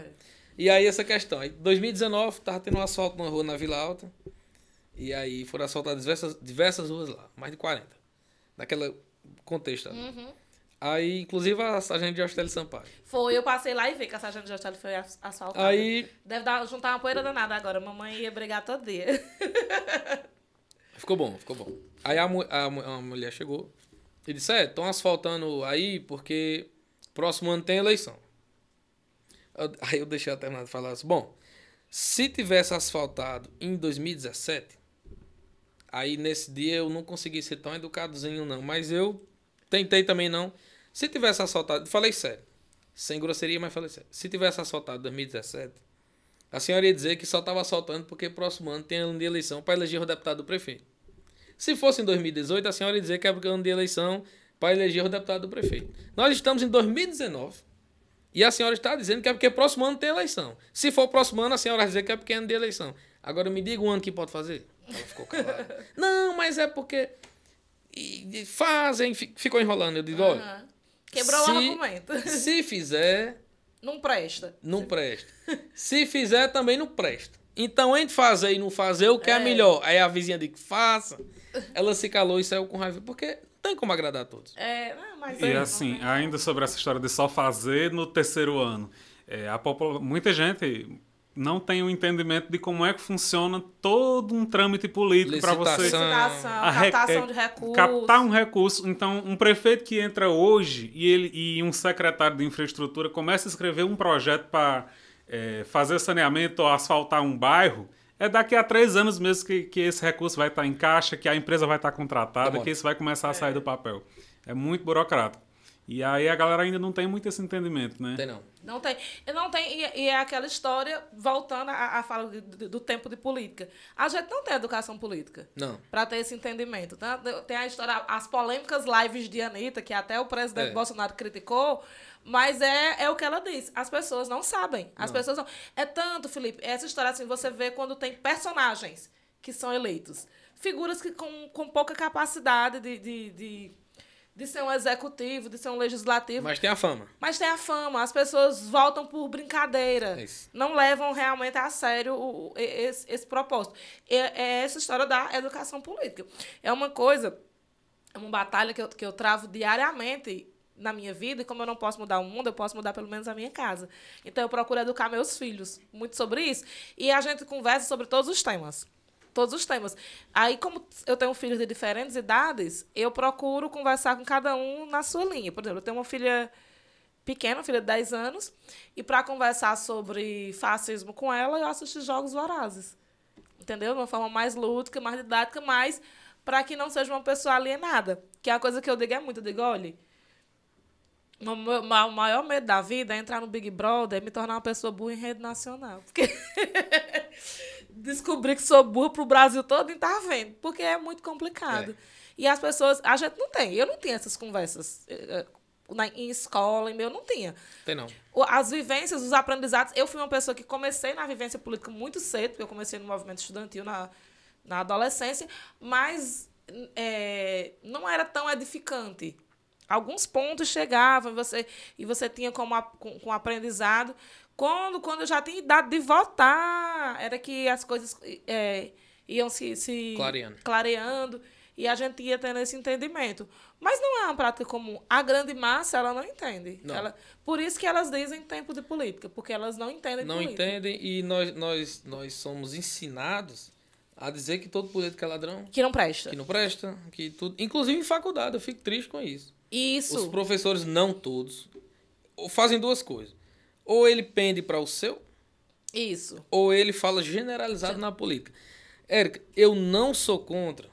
E aí essa questão. Aí, 2019, tava tendo um asfalto numa rua na Vila Alta. E aí foram asfaltadas diversas ruas lá. Mais de 40. Naquele contexto ali. Uhum. Aí, inclusive, a sargento de Hostel Sampaio. Foi, eu passei lá e vi que a sargento de Hostel foi asfaltada. Aí... Deve juntar uma poeira danada agora. Mamãe ia brigar todo dia. Ficou bom, ficou bom. Aí a mulher chegou e disse, estão asfaltando aí porque próximo ano tem eleição. Aí eu deixei ela terminar de falar assim, bom, se tivesse asfaltado em 2017, aí nesse dia eu não consegui ser tão educadozinho não, mas eu tentei também não. Se tivesse asfaltado, falei sério, sem grosseria, mas falei sério. Se tivesse asfaltado em 2017, a senhora ia dizer que só estava asfaltando porque próximo ano tem ano de eleição para eleger o deputado do prefeito. Se fosse em 2018, a senhora ia dizer que é porque é ano de eleição para eleger o deputado do prefeito. Nós estamos em 2019 e a senhora está dizendo que é porque próximo ano tem eleição. Se for próximo ano, a senhora vai dizer que é porque é ano de eleição. Agora me diga um ano que pode fazer. Ela ficou calada. Não, mas é porque fazem, ficou enrolando. Eu digo, olha... Quebrou o argumento. Se fizer... Não presta. Não presta. Se fizer, também não presta. Então, entre fazer e não fazer, o que é melhor? Aí a vizinha diz que faça. Ela se calou e saiu com raiva. Porque não tem como agradar a todos. Mas E assim, ainda sobre essa história de só fazer no terceiro ano. Muita gente não tem o entendimento de como é que funciona todo um trâmite político para você... Captação de recursos. Captar um recurso. Então, um prefeito que entra hoje e um secretário de infraestrutura começa a escrever um projeto para fazer saneamento ou asfaltar um bairro, é daqui a 3 anos mesmo que esse recurso vai estar em caixa, que a empresa vai estar contratada, que isso vai começar a sair do papel. É muito burocrático. E aí a galera ainda não tem muito esse entendimento, né? Tem não. Não tem. E é aquela história, voltando à fala do tempo de política. A gente não tem educação política. Não. Para ter esse entendimento. Tá? Tem a história, as polêmicas lives de Anitta, que até o presidente Bolsonaro criticou, mas é o que ela disse. As pessoas não sabem. As pessoas não. É tanto, Felipe, essa história assim, você vê quando tem personagens que são eleitos. Figuras que com pouca capacidade de ser um executivo, de ser um legislativo. Mas tem a fama. As pessoas votam por brincadeira. Não levam realmente a sério esse propósito. É essa história da educação política. É uma coisa, é uma batalha que eu travo diariamente na minha vida, e como eu não posso mudar o mundo, eu posso mudar pelo menos a minha casa. Então eu procuro educar meus filhos muito sobre isso. E a gente conversa sobre todos os temas. Todos os temas. Aí, como eu tenho filhos de diferentes idades, eu procuro conversar com cada um na sua linha. Por exemplo, eu tenho uma filha pequena, uma filha de 10 anos, e para conversar sobre fascismo com ela, eu assisto Jogos Vorazes. Entendeu? De uma forma mais lúdica, mais didática, mas para que não seja uma pessoa alienada. Que é a coisa que eu digo muito. Eu digo, olha, o maior medo da vida é entrar no Big Brother e me tornar uma pessoa burra em rede nacional. Porque... descobrir que sou burra pro Brasil todo e tá vendo, porque é muito complicado. E as pessoas, a gente não tem, eu não tinha essas conversas em escola, em meu, não tinha. Tem não. As vivências, os aprendizados, eu fui uma pessoa que comecei na vivência política muito cedo, porque eu comecei no movimento estudantil na adolescência, mas não era tão edificante. Alguns pontos chegavam e você tinha com aprendizado. Quando eu já tinha idade de votar, era que as coisas iam se clareando e a gente ia tendo esse entendimento. Mas não é uma prática comum. A grande massa, ela não entende. Por isso que elas dizem tempo de política, porque elas não entendem política. Não entendem e nós somos ensinados a dizer que todo político é ladrão. Que não presta. Que não presta. Que tudo. Inclusive em faculdade, eu fico triste com isso. Isso. Os professores, não todos, fazem 2 coisas. Ou ele pende para o seu, isso, ou ele fala generalizado na política. Érica, eu não sou contra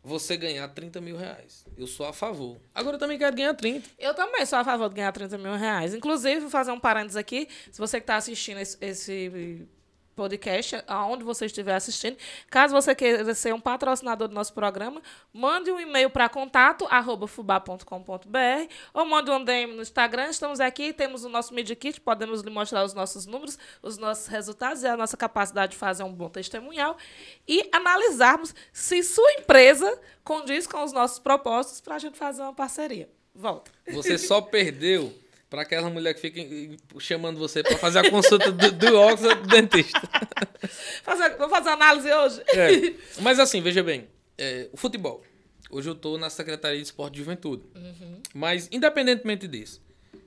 você ganhar 30 mil reais. Eu sou a favor. Agora eu também quero ganhar 30. Eu também sou a favor de ganhar 30 mil reais. Inclusive, vou fazer um parênteses aqui. Se você que está assistindo esse podcast, aonde você estiver assistindo, caso você queira ser um patrocinador do nosso programa, mande um e-mail para contato@fubá.com.br ou mande um DM no Instagram. Estamos aqui, temos o nosso Media Kit, podemos lhe mostrar os nossos números, os nossos resultados e a nossa capacidade de fazer um bom testemunhal e analisarmos se sua empresa condiz com os nossos propósitos para a gente fazer uma parceria. Volta. Você só perdeu Para aquela mulher que fica chamando você para fazer a consulta do óculos do dentista. Vou fazer análise hoje. Mas assim, veja bem. O futebol. Hoje eu estou na Secretaria de Esporte e Juventude. Mas, independentemente disso,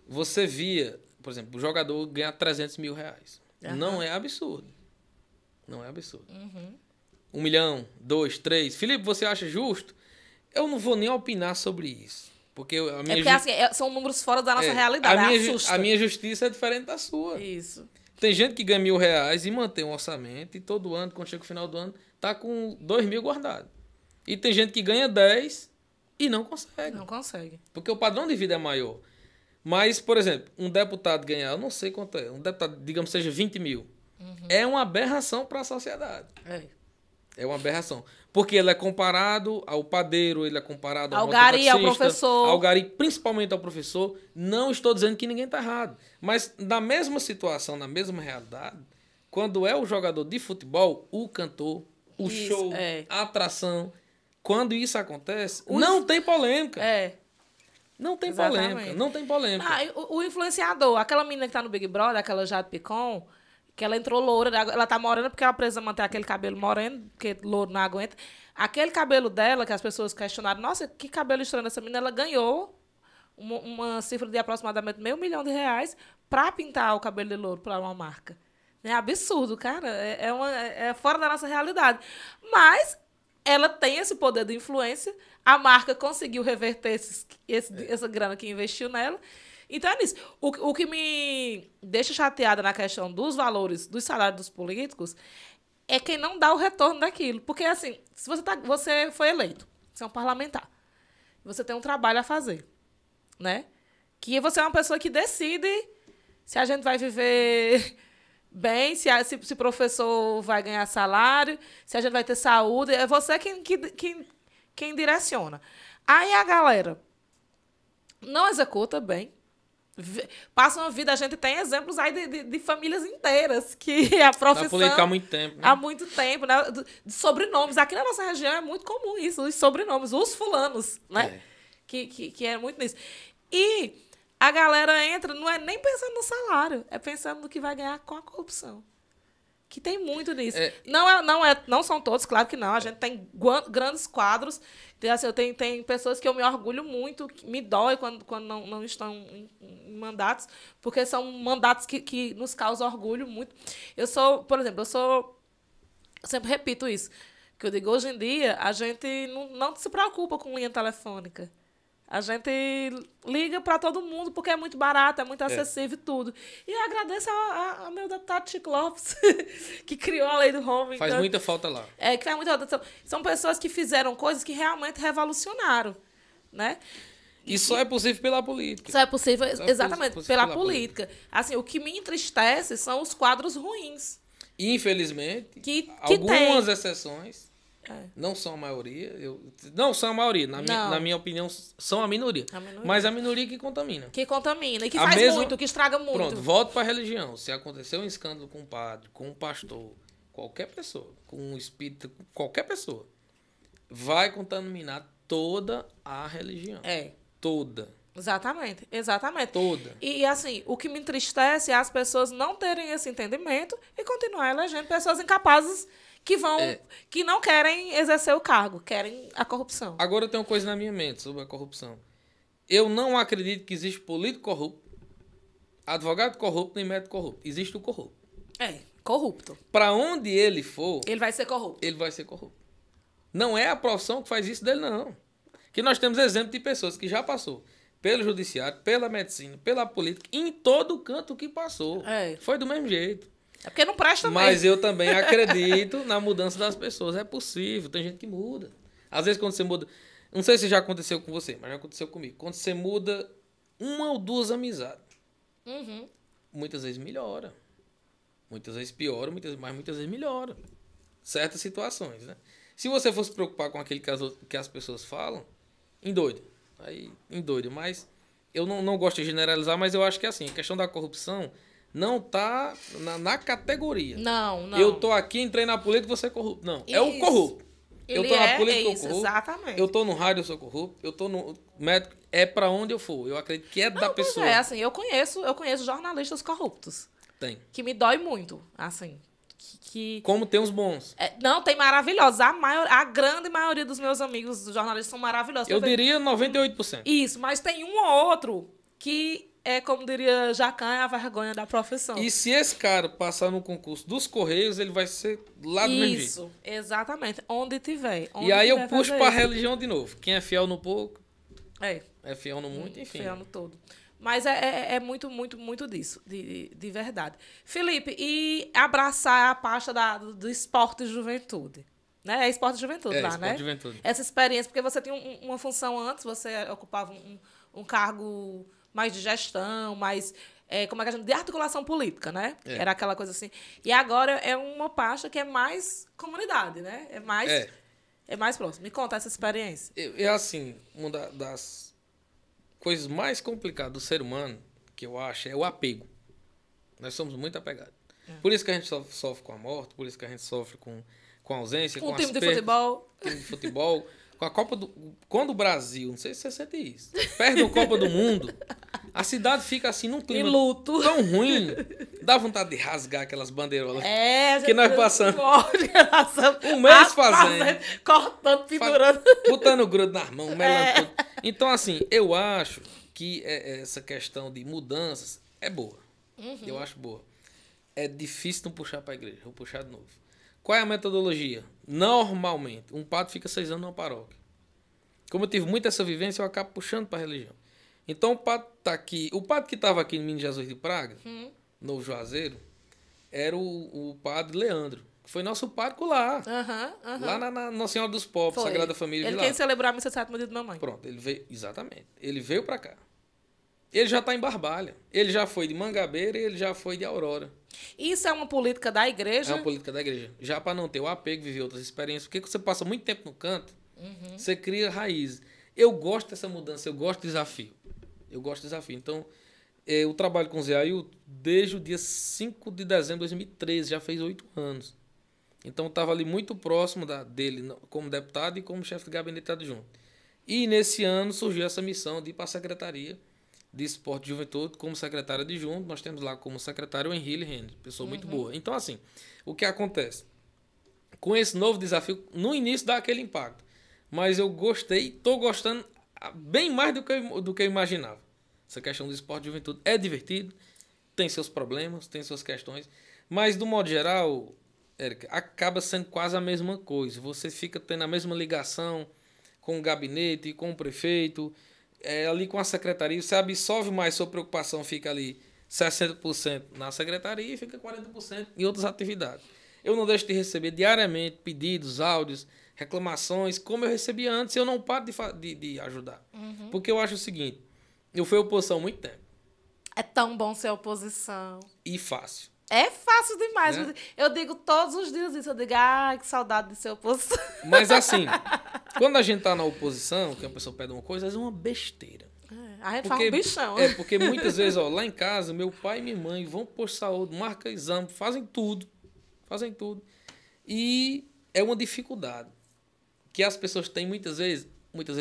você via, por exemplo, o jogador ganhar 300 mil reais. Não é absurdo. Não é absurdo. 1 milhão, 2, 3. Felipe, você acha justo? Eu não vou nem opinar sobre isso. Porque a minha assim, são números fora da nossa realidade. A minha justiça é diferente da sua. Isso. Tem gente que ganha R$1.000 e mantém um orçamento e todo ano, quando chega o final do ano, tá com 2 mil guardado. E tem gente que ganha 10 e não consegue. Não consegue. Porque o padrão de vida é maior. Mas, por exemplo, um deputado ganhar, eu não sei quanto é, um deputado, digamos, seja 20 mil. É uma aberração para a sociedade. É uma aberração. Porque ele é comparado ao padeiro, ele é comparado ao gari, ao professor. Ao gari, principalmente ao professor. Não estou dizendo que ninguém está errado. Mas na mesma situação, na mesma realidade, quando é o jogador de futebol, o cantor, o show, a atração, quando isso acontece, não tem polêmica. Não tem polêmica. Não tem polêmica. O influenciador, aquela menina que tá no Big Brother, aquela Jade Picon, que ela entrou loura, ela tá morena porque ela precisa manter aquele cabelo moreno, porque louro não aguenta. Aquele cabelo dela, que as pessoas questionaram, nossa, que cabelo estranho dessa menina, ela ganhou uma cifra de aproximadamente R$500 mil pra pintar o cabelo de louro pra uma marca. É absurdo, cara. É fora da nossa realidade. Mas ela tem esse poder de influência, a marca conseguiu reverter essa grana que investiu nela. Então é nisso. O que me deixa chateada na questão dos valores dos salários dos políticos é quem não dá o retorno daquilo. Porque, assim, se você foi eleito, você é um parlamentar, você tem um trabalho a fazer, né? Que você é uma pessoa que decide se a gente vai viver bem, se professor vai ganhar salário, se a gente vai ter saúde. É você quem direciona. Aí a galera não executa bem, passa uma vida, a gente tem exemplos aí de famílias inteiras que a profissão... Na política há muito tempo. Né? Há muito tempo, né? De sobrenomes. Aqui na nossa região é muito comum isso, os sobrenomes, os fulanos, né? Que é muito nisso. E a galera entra, não é nem pensando no salário, é pensando no que vai ganhar com a corrupção. Que tem muito nisso. Não são todos, claro que não. A gente tem grandes quadros. Assim, tem pessoas que eu me orgulho muito, que me dói quando não estão em mandatos, porque são mandatos que nos causam orgulho muito. Por exemplo, eu sempre repito isso, que eu digo, hoje em dia, a gente não se preocupa com linha telefônica. A gente liga para todo mundo porque é muito barato, é muito acessível e tudo. E eu agradeço ao meu deputado Chico Lopes, que criou a lei do roaming. Faz muita falta lá. Que faz muita falta. São pessoas que fizeram coisas que realmente revolucionaram, né? E só é possível pela política. Só é possível, exatamente, pela política. Assim, o que me entristece são os quadros ruins. Infelizmente, que algumas exceções... Não são a maioria. Não são a maioria. Na minha opinião, são a minoria. Mas a minoria que contamina. Que contamina. E que faz muito, que estraga muito. Pronto, volto para a religião. Se acontecer um escândalo com um padre, com um pastor, qualquer pessoa, com um espírita, qualquer pessoa, vai contaminar toda a religião. Toda. Exatamente. Toda. E assim, o que me entristece é as pessoas não terem esse entendimento e continuar elegendo pessoas incapazes que não querem exercer o cargo, querem a corrupção. Agora eu tenho uma coisa na minha mente sobre a corrupção. Eu não acredito que existe político corrupto, advogado corrupto, nem médico corrupto. Existe o corrupto. Corrupto. Para onde ele for... Ele vai ser corrupto. Ele vai ser corrupto. Não é a profissão que faz isso dele, não. Que nós temos exemplo de pessoas que já passou pelo judiciário, pela medicina, pela política, em todo canto que passou. Foi do mesmo jeito. É porque não presta mesmo. Mas eu também acredito na mudança das pessoas. É possível, tem gente que muda. Às vezes quando você muda... Não sei se já aconteceu com você, mas já aconteceu comigo. Quando você muda uma ou duas amizades, muitas vezes melhora. Muitas vezes piora, mas muitas vezes melhora. Certas situações, né? Se você fosse preocupar com aquele que as pessoas falam, endoida. Mas eu não gosto de generalizar, mas eu acho que é assim. A questão da corrupção... não tá na categoria. Não. Eu tô aqui, entrei na política, você é corrupto. Não, é o corrupto. Eu tô na política, eu isso, corrupto. exatamente. Eu tô no rádio, eu sou corrupto. Eu tô no médico, é pra onde eu for. Eu acredito que é da Não, pois pessoa. é, assim, eu conheço jornalistas corruptos. Tem. Que me dói muito, assim. Como tem os bons. Não, tem maravilhosos. A grande maioria dos meus amigos jornalistas são maravilhosos. Eu diria 98%. Isso, mas tem um ou outro que é, como diria Jacan, é a vergonha da profissão. E se esse cara passar no concurso dos Correios, ele vai ser lá do mesmo jeito. Isso, exatamente. Onde tiver. E aí eu puxo pra religião de novo. Quem é fiel no pouco, é fiel no muito, enfim. fiel no todo. Mas é muito, muito, muito disso, de verdade. Felipe, e abraçar a pasta do esporte e juventude? Né? É esporte e juventude lá, esporte né? e juventude. Essa experiência, porque você tinha uma função antes, você ocupava um cargo mais de gestão, mais, como é que a gente, de articulação política, né? Era aquela coisa assim. E agora é uma pasta que é mais comunidade, né? É mais próximo. Me conta essa experiência. É assim, uma das coisas mais complicadas do ser humano, que eu acho, é o apego. Nós somos muito apegados. Por isso que a gente sofre com a morte, por isso que a gente sofre com a ausência, com um time as de futebol. time de futebol, com a Copa do... Quando o Brasil, não sei se você sente isso, perde a Copa do Mundo, a cidade fica assim num clima Em luto. tão ruim, dá vontade de rasgar aquelas bandeirolas Que nós passamos um um mês fazendo. Cortando, pendurando. Botando grudo nas mãos, melando tudo. Então, assim, eu acho que essa questão de mudanças é boa. Eu acho boa. É difícil não puxar para a igreja. Vou puxar de novo. Qual é a metodologia? Normalmente, um padre fica 6 anos numa paróquia. Como eu tive muito essa vivência, eu acabo puxando para a religião. Então, o padre tá aqui. O padre que estava aqui no Menino Jesus de Praga, no Juazeiro, era o padre Leandro. Foi nosso pároco lá. Lá na Nossa Senhora dos Pobres, Sagrada Família de lá. Ele quem celebrou a missa de sétimo dia de mamãe. Pronto, ele veio, exatamente. Ele veio pra cá. Ele já tá em Barbalha. Ele já foi de Mangabeira e ele já foi de Aurora. Isso é uma política da igreja? É uma política da igreja. Já para não ter o apego, viver outras experiências. Porque você passa muito tempo no canto, você cria raízes. Eu gosto dessa mudança, eu gosto do desafio. Então, eu trabalho com o Zé Ailton desde o dia 5 de dezembro de 2013, já fez 8 anos. Então, eu estava ali muito próximo dele como deputado e como chefe de gabinete adjunto. E nesse ano surgiu essa missão de ir para a Secretaria de Esporte e Juventude como secretário adjunto. Nós temos lá como secretário o Henrique Henry, pessoa muito boa. Então, assim, o que acontece? Com esse novo desafio, no início dá aquele impacto. Mas eu gostei, estou gostando bem mais do que eu imaginava. Essa questão do esporte e juventude é divertido, tem seus problemas, tem suas questões, mas, do modo geral, Érica, acaba sendo quase a mesma coisa. Você fica tendo a mesma ligação com o gabinete, com o prefeito, ali com a secretaria. Você absorve mais, sua preocupação fica ali 60% na secretaria e fica 40% em outras atividades. Eu não deixo de receber diariamente pedidos, áudios, reclamações, como eu recebia antes, eu não paro de ajudar. Porque eu acho o seguinte, eu fui oposição há muito tempo. É tão bom ser oposição. E fácil. É fácil demais. Né? Eu digo todos os dias isso. Eu digo, que saudade de ser oposição. Mas assim, quando a gente tá na oposição, que a pessoa pede uma coisa, é uma besteira. A gente faz um bichão. Porque muitas vezes, lá em casa, meu pai e minha mãe vão por saúde, marcam exame, fazem tudo. E é uma dificuldade que as pessoas têm muitas vezes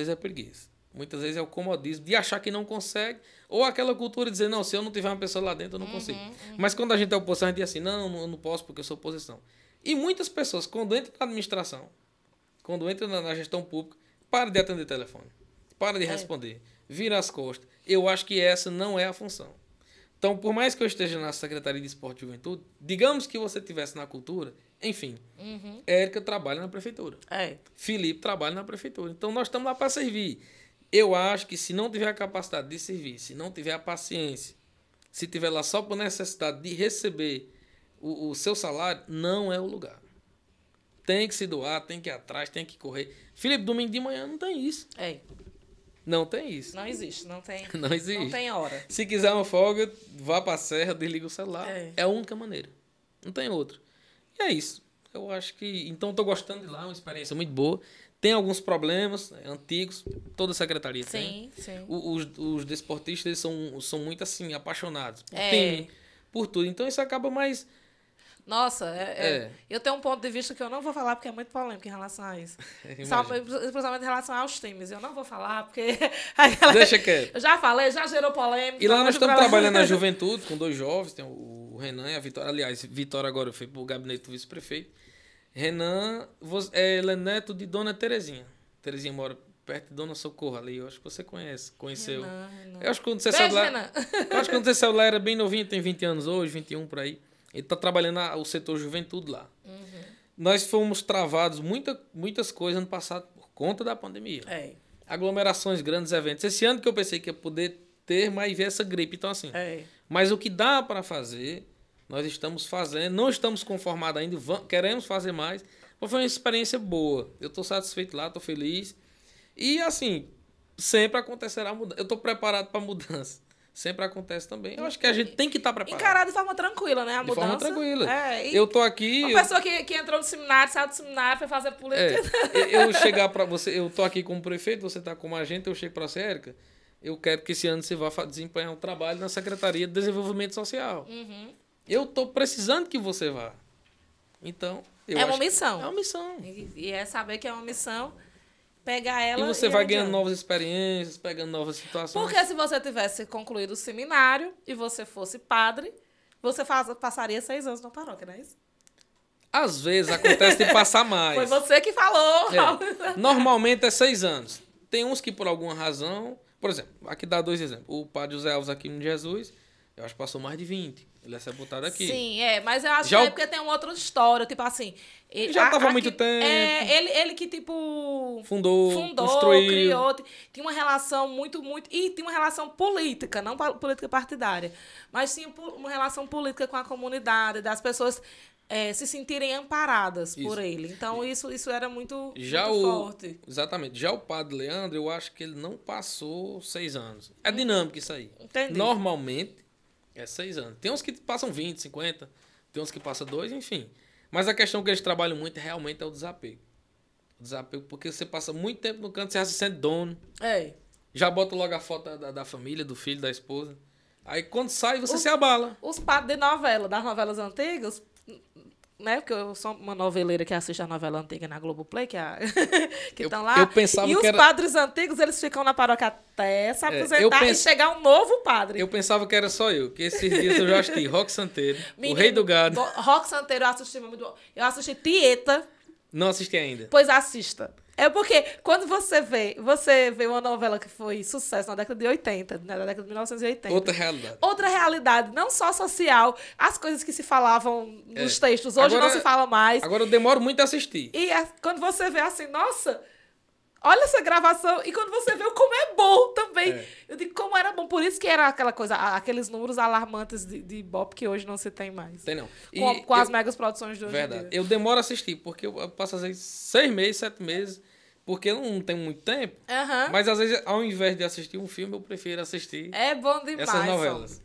é preguiça. Muitas vezes é o comodismo de achar que não consegue, ou aquela cultura de dizer, não, se eu não tiver uma pessoa lá dentro, eu não consigo. Mas quando a gente é oposição, a gente diz assim, não, eu não posso porque eu sou oposição. E muitas pessoas, quando entram na administração, quando entram na gestão pública, para de atender telefone, para de responder, vira as costas. Eu acho que essa não é a função. Então, por mais que eu esteja na Secretaria de Esporte e Juventude, digamos que você estivesse na cultura, enfim, Érica trabalha na prefeitura. Felipe trabalha na prefeitura. Então, nós estamos lá para servir. Eu acho que se não tiver a capacidade de servir, se não tiver a paciência, se tiver lá só por necessidade de receber o seu salário, não é o lugar. Tem que se doar, tem que ir atrás, tem que correr. Felipe, domingo de manhã não tem isso. Não tem isso. Não existe, não tem. Não existe. Não tem hora. Se quiser uma folga, vá para a serra, desliga o celular. É a única maneira. Não tem outra. E é isso. Eu acho que... Então, estou gostando de lá, uma experiência muito boa. Tem alguns problemas antigos, toda a secretaria tem. Sim. Os desportistas são muito assim, apaixonados por time, por tudo. Então, isso acaba mais... Nossa, eu tenho um ponto de vista que eu não vou falar porque é muito polêmico em relação a isso. Principalmente em relação aos times. Eu não vou falar porque... Deixa quieto. Eu já falei, já gerou polêmica. E lá nós estamos trabalhando na juventude com 2 jovens, tem o Renan e a Vitória. Aliás, Vitória agora foi pro gabinete do vice-prefeito. Renan, ele é neto de Dona Terezinha. Terezinha mora perto de Dona Socorro ali. Eu acho que você conheceu. Renan. Eu acho que quando você saiu lá... Eu acho que quando você saiu lá era bem novinho, tem 20 anos hoje, 21 por aí. Ele está trabalhando o setor juventude lá. Uhum. Nós fomos travados muitas coisas ano passado por conta da pandemia. Aglomerações, grandes eventos. Esse ano que eu pensei que ia poder ter, mas veio essa gripe. Então, assim. Mas o que dá para fazer, nós estamos fazendo. Não estamos conformados ainda. Queremos fazer mais. Mas foi uma experiência boa. Eu estou satisfeito lá, estou feliz. E, assim, sempre acontecerá mudança. Eu estou preparado para mudança. Sempre acontece também. Eu acho que a gente tem que estar preparado. Encarar de forma tranquila, né? A mudança. De forma tranquila. Eu tô aqui... Uma pessoa que entrou no seminário, saiu do seminário, foi fazer política. Eu chegar para você... Eu tô aqui como prefeito, você tá como agente, eu chego para você, Érica, eu quero que esse ano você vá desempenhar um trabalho na Secretaria de Desenvolvimento Social. Uhum. Eu tô precisando que você vá. Então... É uma missão. É uma missão. E é saber que é uma missão... Pegar ela e você vai ganhando novas experiências, pegando novas situações. Porque se você tivesse concluído o seminário e você fosse padre, você passaria 6 anos na paróquia, não é isso? Às vezes acontece de passar mais. Foi você que falou. Normalmente é 6 anos. Tem uns que por alguma razão... Por exemplo, aqui dá 2 exemplos. O padre José Alves aqui no Jesus, eu acho que passou mais de 20. Ele é sepultado aqui. Sim, mas eu acho que é porque tem uma outra história, tipo assim... Já estava há muito tempo. Ele que, tipo... Fundou, construiu. Criou. Tinha uma relação muito... E tinha uma relação política, não política partidária. Mas tinha uma relação política com a comunidade, das pessoas se sentirem amparadas por ele. Então, isso era muito forte. Exatamente. Já o padre Leandro, eu acho que ele não passou 6 anos. É dinâmico isso aí. Entendi. Normalmente... É 6 anos. Tem uns que passam 20, 50. Tem uns que passam 2, enfim. Mas a questão que eles trabalham muito realmente é o desapego. O desapego, porque você passa muito tempo no canto, você já se sente dono. Já bota logo a foto da família, do filho, da esposa. Aí quando sai, você se abala. Os padres de novela, das novelas antigas... Né? Porque eu sou uma noveleira que assiste a novela antiga na Globoplay, que estão lá. Eu pensava e os padres antigos, eles ficam na paróquia até se aposentar e chegar um novo padre. Eu pensava que era só eu, que esses dias eu já assisti Roque Santeiro, O Rei do Gado. Roque Santeiro eu assisti muito bom. Eu assisti Tieta. Não assisti ainda. Pois assista. É porque quando você vê uma novela que foi sucesso na década de 80, na década de 1980. Outra realidade. Outra realidade, não só social, as coisas que se falavam nos textos, hoje agora, não se fala mais. Agora eu demoro muito a assistir. E quando você vê assim, nossa, olha essa gravação, e quando você vê como é bom também. Eu digo como era bom, por isso que era aquela coisa, aqueles números alarmantes de Ibope que hoje não se tem mais. Tem não. Com as megas produções de hoje em dia. Eu demoro a assistir, porque eu passo às vezes 6 meses, 7 meses, porque eu não tenho muito tempo. Mas às vezes, ao invés de assistir um filme, eu prefiro assistir bom demais, essas novelas.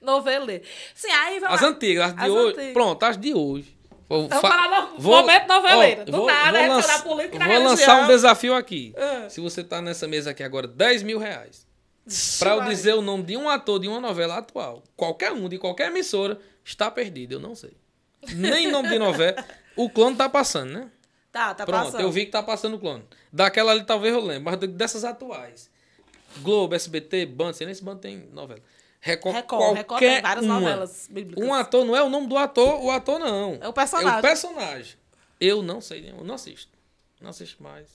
Noveleiro. Sim, aí as antigas, as de hoje. Antigas. Pronto, as de hoje. Vamos falar no momento noveleiro. Do nada, da política e da religião. Vou lançar um desafio aqui. Se você tá nessa mesa aqui agora, R$10.000. Pra eu dizer o nome de um ator de uma novela atual. Qualquer um, de qualquer emissora, está perdido, eu não sei. Nem nome de novela. O Clone tá passando, né? Tá Pronto, passando. Eu vi que tá passando o Clone. Daquela ali talvez eu lembre, mas dessas atuais. Globo, SBT, Band, sei nem se Band tem novela. Record tem várias novelas bíblicas. Um ator não é o nome do ator, o ator não. É o personagem. É o personagem. Eu não sei, eu não assisto. Não assisto mais.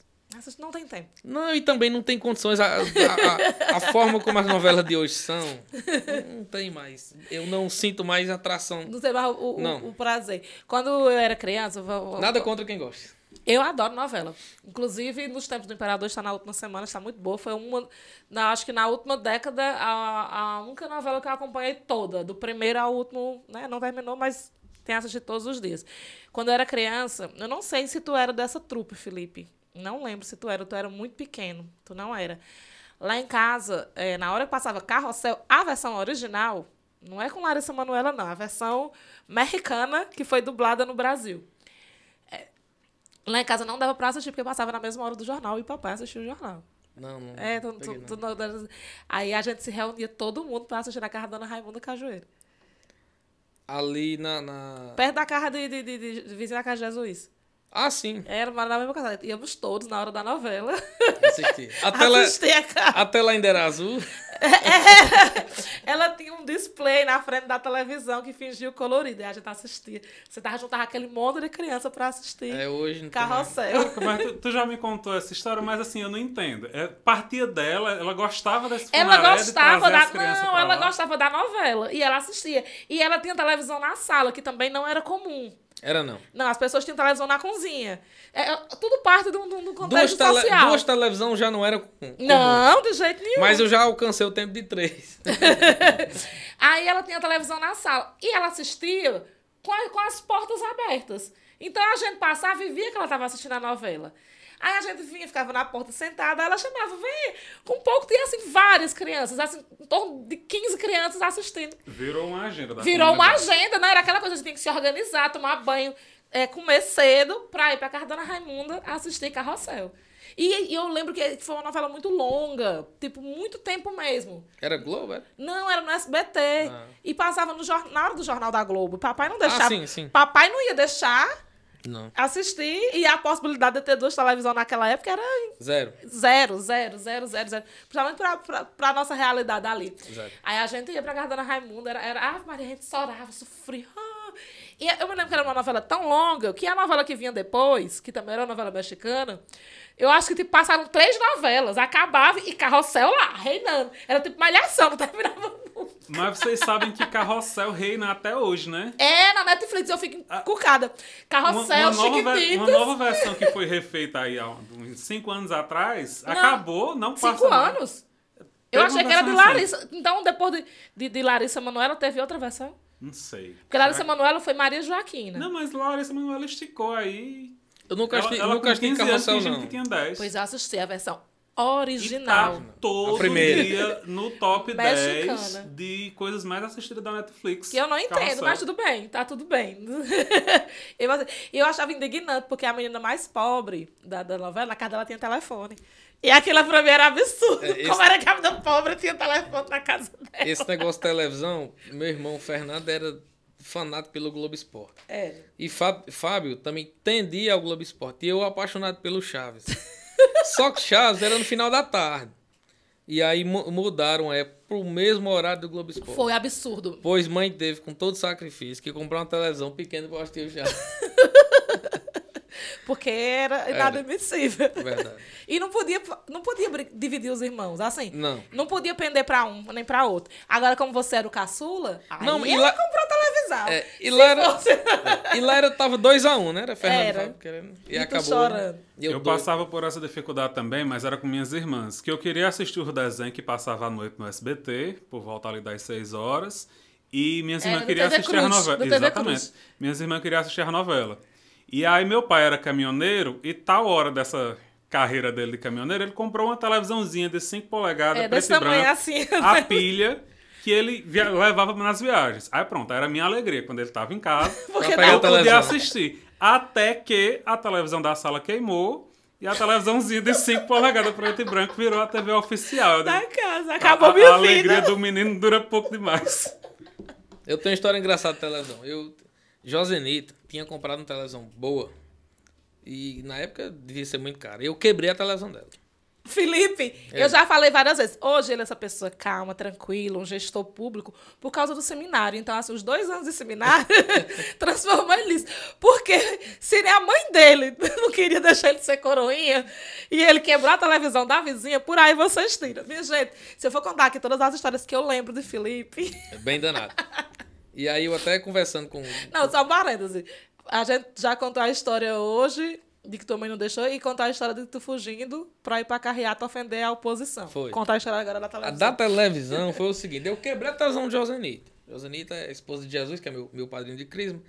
Não tem tempo. Não, e também não tem condições. A forma como as novelas de hoje são, não tem mais. Eu não sinto mais atração. Não sei mais o prazer. Quando eu era criança... Nada contra quem gosta. Eu adoro novela. Inclusive, nos Tempos do Imperador, está na última semana, está muito boa. Foi acho que na última década, a única novela que eu acompanhei toda. Do primeiro ao último, né? Não terminou, mas tenho assistido todos os dias. Quando eu era criança, eu não sei se tu era dessa trupe, Felipe. Não lembro se tu era muito pequeno. Tu não era. Lá em casa, na hora que passava Carrossel, a versão original, não é com Larissa Manoela, não. A versão mexicana, que foi dublada no Brasil. Lá em casa não dava pra assistir, porque passava na mesma hora do jornal e o papai assistia o jornal. Não. Aí a gente se reunia todo mundo pra assistir na casa da Dona Raimunda Cajueiro. Ali na... Perto da casa de vizinha da casa de Jesus. Ah, sim. Era na mesma casa. Íamos todos na hora da novela. Assisti. A tela ainda era azul. Ela tinha um display na frente da televisão que fingia o colorido. E a gente assistia. Você juntava aquele monte de criança pra assistir. Hoje não Carrossel. Mas tu já me contou essa história, mas assim, eu não entendo. Partia dela, ela gostava desse Ela fumaré gostava de trazer as crianças pra ela lá. gostava da novela. E ela assistia. E ela tinha televisão na sala, que também não era comum. Era não. Não, as pessoas tinham televisão na cozinha. Tudo parte do contexto social. Duas televisões já não era comum. Não, de jeito nenhum. Mas eu já alcancei o tempo de 3. Aí ela tinha televisão na sala. E ela assistia com as portas abertas. Então a gente passava e via que ela estava assistindo a novela. Aí a gente vinha, ficava na porta sentada, ela chamava, vem, com pouco, tinha assim várias crianças, assim, em torno de 15 crianças assistindo. Virou uma agenda da Virou uma comunidade. agenda, né? Era aquela coisa, a gente tinha que se organizar, tomar banho, comer cedo, pra ir pra casa da Dona Raimunda assistir Carrossel. E eu lembro que foi uma novela muito longa, tipo, muito tempo mesmo. Era Globo, era? Não, era no SBT. E passava na hora do Jornal da Globo. Papai não deixava. Sim. Papai não ia deixar Não. assistir, e a possibilidade de ter 2 televisões naquela época era Zero. zero. Principalmente pra nossa realidade ali. Zero. Aí a gente ia pra casa da Dona Raimunda, era Maria, a gente chorava, sofria. E eu me lembro que era uma novela tão longa, que a novela que vinha depois, que também era uma novela mexicana, eu acho que tipo, passaram 3 novelas, acabava e Carrossel lá, reinando. Era tipo Malhação, não terminava nunca. Mas vocês sabem que Carrossel reina até hoje, né? Na Netflix eu fico encucada. Carrossel, Chiquititas. Uma nova versão que foi refeita aí há uns 5 anos atrás, acabou, não passa 5 mais. anos? Eu Teve achei uma que era de versão Larissa. Então, depois de Larissa Manoela, teve outra versão? Não sei. Porque Larissa Manoela foi Maria Joaquina. Não, mas Larissa Manoela esticou aí. Eu nunca assisti, Ela nunca com assisti 15 anos Carrossel, fingindo não. que tinha 10. Pois eu assisti a versão E original. tá todo A primeira. dia no top 10 Mexicana. de coisas mais assistidas da Netflix. Que eu não entendo, Carrossel. mas tudo bem, tá tudo bem. eu achava indignante, porque a menina mais pobre da novela, na casa dela tinha telefone. E aquilo pra mim era absurdo. Como era que a menina pobre tinha telefone na casa dela? Esse negócio de televisão, meu irmão Fernando era fanático pelo Globo Esporte. E Fábio também tendia ao Globo Esporte. E eu apaixonado pelo Chaves. Só que Chaves era no final da tarde. E aí mudaram pro mesmo horário do Globo Esporte. Foi absurdo. Pois mãe teve, com todo sacrifício, que comprar uma televisão pequena pra assistir o Chaves. Porque era inadmissível. Verdade. E não podia dividir os irmãos, assim. Não. Não podia pender pra um, nem pra outro. Agora, como você era o caçula, aí Não, e ela lá- comprou a televisão. E lá tava 2-1, né? Era Fernando Era. Fábio querendo. E tu acabou. chorando. Né? E Eu doido. passava por essa dificuldade também, mas era com minhas irmãs. Que eu queria assistir o desenho que passava à noite no SBT, por volta ali das 6 horas. E minhas irmãs no queriam TV assistir a Cruz, novela. no TV Exatamente. Cruz. Minhas irmãs queriam assistir a novela. E aí meu pai era caminhoneiro e tal hora dessa carreira dele de caminhoneiro, ele comprou uma televisãozinha de 5 polegadas, preto desse e tamanho branco, assim. a pilha, que ele levava nas viagens. Aí pronto, era a minha alegria quando ele estava em casa. Porque Pra pegar Eu a não, podia televisão. assistir. Até que a televisão da sala queimou e a televisãozinha de 5 polegadas preto e branco virou a TV oficial. Eu da digo, casa. Acabou a minha alegria vida. do menino dura pouco demais. Eu tenho uma história engraçada de televisão. Josenita tinha comprado uma televisão boa. E na época devia ser muito caro. Eu quebrei a televisão dela. Felipe, eu já falei várias vezes. Hoje ele é essa pessoa calma, tranquila, um gestor público, por causa do seminário. Então, assim, os 2 anos de seminário transformou ele nisso. Porque se nem a mãe dele não queria deixar ele ser coroinha e ele quebrou a televisão da vizinha, por aí vocês tiram. Minha gente, se eu for contar aqui todas as histórias que eu lembro de Felipe... É bem danado. E aí eu até conversando com... Não, só um parêntese. A gente já contou a história hoje de que tua mãe não deixou e contar a história de tu fugindo pra ir pra carreata ofender a oposição. Foi. Contar a história agora da A televisão. da televisão foi o seguinte. Eu quebrei a televisão de Josenita. Josenita é a esposa de Jesus, que é meu padrinho de crisma.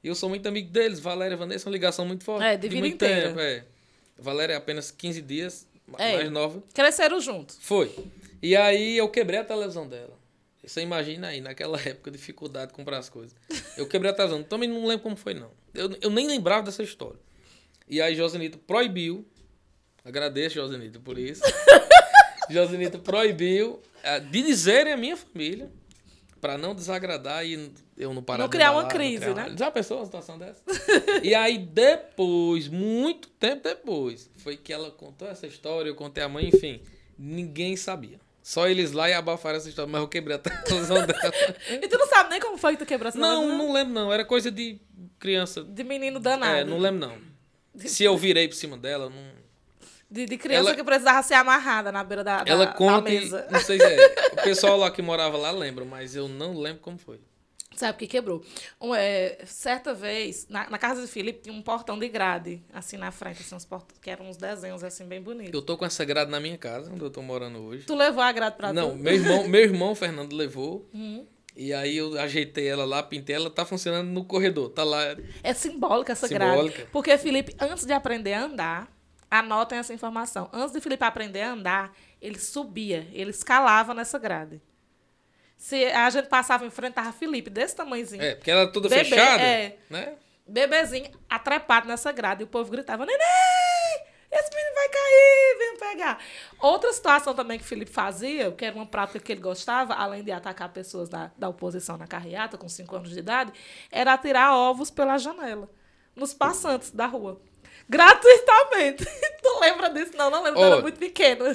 E eu sou muito amigo deles. Valéria e Vanessa, uma ligação muito forte. De vida muito inteira. tempo, Valéria é apenas 15 dias, É. mais nova. Cresceram juntos. Foi. E aí eu quebrei a televisão dela. Você imagina aí, naquela época, dificuldade de comprar as coisas. Eu quebrei a televisão. Também não lembro como foi, não. Eu nem lembrava dessa história. E aí Josenita proibiu. Agradeço, Josenita, por isso. Josenita proibiu de dizerem à minha família, para não desagradar. E eu não parar Não de criar andar uma lá, crise, não né? criar... Já pensou uma situação dessa? E aí depois, muito tempo depois, foi que ela contou essa história, eu contei a mãe, enfim, ninguém sabia. Só eles lá e abafaram essa história, mas eu quebrei a televisão dela. E tu não sabe nem como foi que tu quebrou essa televisão? Não lembro não, era coisa de criança. De menino danado. Não lembro não. Se eu virei por cima dela, não... De criança que precisava ser amarrada na beira Ela da conta mesa. não sei se é. O pessoal lá que morava lá lembra, mas eu não lembro como foi. Sabe o que quebrou? Certa vez, na casa de Felipe, tinha um portão de grade, assim, na frente, assim, que eram uns desenhos, assim, bem bonitos. Eu tô com essa grade na minha casa, onde eu tô morando hoje. Tu levou a grade pra Não, tu? meu irmão Fernando levou. E aí eu ajeitei ela lá, pintei ela, tá funcionando no corredor. Tá lá. É simbólica essa Simbólica. grade. Porque Felipe, antes de aprender a andar, anotem essa informação. Antes de Felipe aprender a andar, ele subia, ele escalava nessa grade. Se a gente passava em frente, tava Felipe desse tamanhozinho. Porque ela era toda Bebê, fechada, é. né? Bebezinho, atrepado nessa grade. E o povo gritava, neném, esse menino vai cair, vem pegar. Outra situação também que o Felipe fazia, que era uma prática que ele gostava, além de atacar pessoas da oposição na carreata, com 5 anos de idade, era atirar ovos pela janela, nos passantes da rua. Gratuitamente. Tu lembra disso? Não lembro, tu era muito pequeno.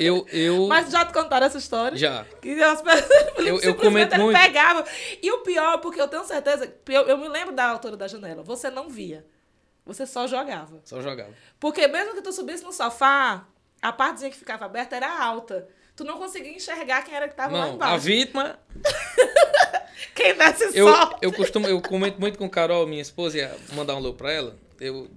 Mas já te contaram essa história? Já. Que as pessoas, eu comento ele muito. pegava. E o pior, porque eu tenho certeza, eu me lembro da altura da janela, você não via. Você só jogava. Só jogava. Porque mesmo que tu subisse no sofá, a partezinha que ficava aberta era alta. Tu não conseguia enxergar quem era que estava lá embaixo. A vítima... Quem desce só. Eu comento muito com Carol, minha esposa, ia mandar um alô pra ela.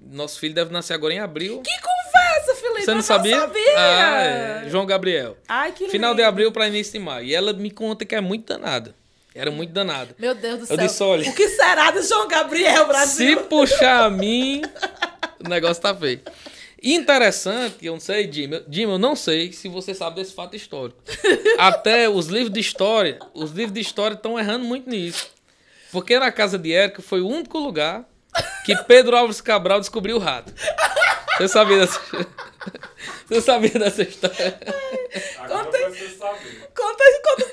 Nosso filho deve nascer agora em abril. Que conversa, Felipe! Você não sabia? Eu não sabia! João Gabriel. Ai, que Final lindo. de abril pra início de maio. E ela me conta que é muito danada. Era muito danada. Meu Deus do céu. Eu disse, olha... O que será de João Gabriel, Brasil? Se puxar a mim, o negócio tá feio. Interessante, eu não sei, Jim, eu não sei se você sabe desse fato histórico. Até os livros de história estão errando muito nisso. Porque na casa de Érica foi o único lugar que Pedro Álvares Cabral descobriu o rato. Você sabia dessa história? Conta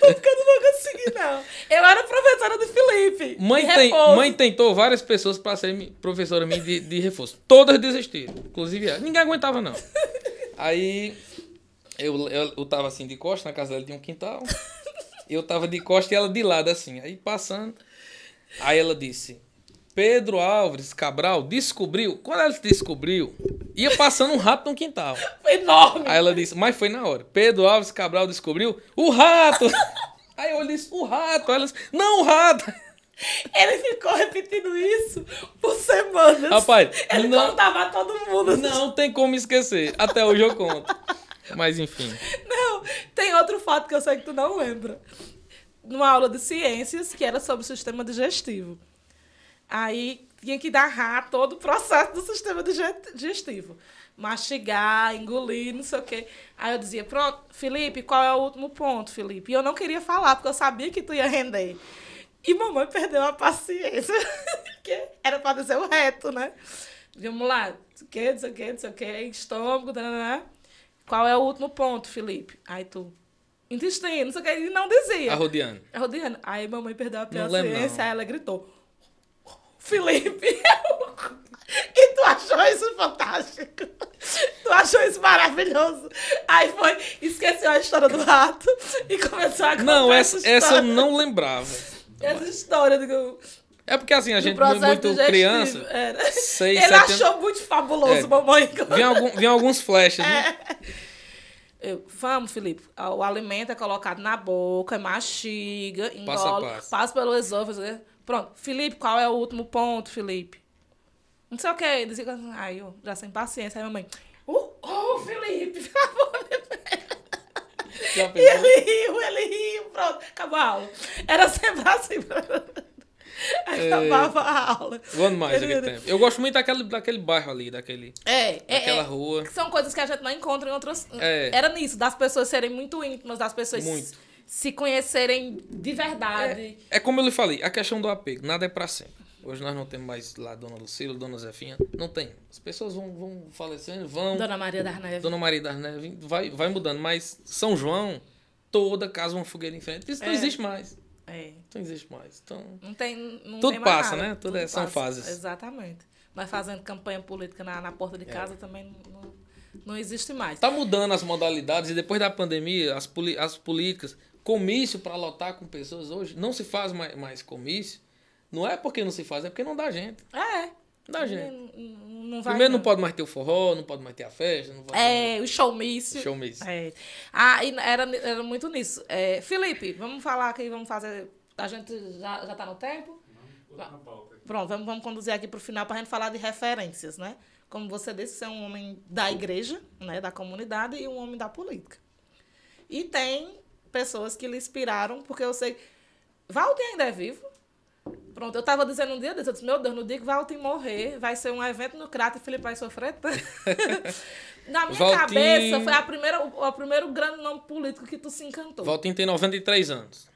tudo que eu não vou conseguir, não. Eu era professora do Felipe. Mãe tentou várias pessoas para ser professora minha de reforço. Todas desistiram, inclusive ela. Ninguém aguentava, não. Aí eu tava assim de costas, na casa dela tinha um quintal. Eu tava de costas e ela de lado assim. Aí passando. Aí ela disse... Pedro Álvares Cabral descobriu... Quando ela descobriu, ia passando um rato no quintal. Foi enorme. Aí ela disse... Mas foi na hora. Pedro Álvares Cabral descobriu o rato. Aí eu disse... O rato. Aí ela disse... Não, o rato. Ele ficou repetindo isso por semanas. Rapaz, ele contava a todo mundo. Não tem como esquecer. Até hoje eu conto. Mas enfim. Não, tem outro fato que eu sei que tu não lembra. Numa aula de ciências, que era sobre o sistema digestivo. Aí tinha que narrar todo o processo do sistema digestivo. Mastigar, engolir, não sei o quê. Aí eu dizia, pronto, Felipe, qual é o último ponto, Felipe? E eu não queria falar, porque eu sabia que tu ia render. E mamãe perdeu a paciência. Que era para dizer o reto, né? Vamos lá, não sei o quê, estômago, qual é o último ponto, Felipe? Aí tu... Intestino, não sei o que, e não dizia. Arrodeando. Aí mamãe perdeu a Não lembro, paciência, não. aí ela gritou, Felipe, e tu achou isso fantástico? Tu achou isso maravilhoso? Aí foi, esqueceu a história do rato e começou a contar Não, essa essa eu não lembrava. Essa história do É porque assim, a gente processo muito digestivo, criança... era. 6, Ele 7 anos... achou muito fabuloso, mamãe. Vinha alguns flashes, né? Vamos, Felipe. O alimento é colocado na boca, mastiga, Passo a engole, passo. passa pelo esôfago. Pronto. Felipe, qual é o último ponto, Felipe? Não sei o que. Dizia, aí eu já sem paciência. Aí a mamãe, Felipe, pelo amor de Deus. Já E ele riu, pronto. Acabou a aula. Era sempre assim. Acabava a aula. Voando mais aquele tempo. Eu gosto muito daquele bairro ali, daquela rua. São coisas que a gente não encontra em outras... É. Era nisso, das pessoas serem muito íntimas, das pessoas Muito. se conhecerem de verdade. É como eu lhe falei, a questão do apego, nada é pra sempre. Hoje nós não temos mais lá Dona Lucila, Dona Zefinha, não tem. As pessoas vão falecendo, vão... Dona Maria das Neves. Dona Maria das Neves vai mudando, mas São João, toda casa uma fogueira em frente. Isso não existe mais. Não existe mais. Então, Não tem, não tudo tem mais passa, nada. né? São passa. fases. Exatamente. Nós fazendo campanha política na porta de casa também não existe mais. Tá mudando as modalidades e depois da pandemia, as políticas, comício para lotar com pessoas hoje, não se faz mais comício. Não é porque não se faz, é porque não dá gente. Não dá gente. Não vai, Primeiro não pode mais ter o forró, não pode mais ter a festa. Não pode o showmício. Showmício. E era muito nisso. Felipe, vamos falar aqui, vamos fazer... A gente já tá no tempo? Pronto, vamos conduzir aqui para o final para a gente falar de referências, né? Como você disse, você é um homem da igreja, né, da comunidade, e um homem da política. E tem pessoas que lhe inspiraram, porque eu sei... Valtim ainda é vivo? Pronto, eu estava dizendo um dia desse, eu disse, meu Deus, no dia que Valtim morrer, vai ser um evento no Crato e Felipe vai sofrer. Na minha cabeça, foi o primeiro grande nome político que tu se encantou. Valtim tem 93 anos.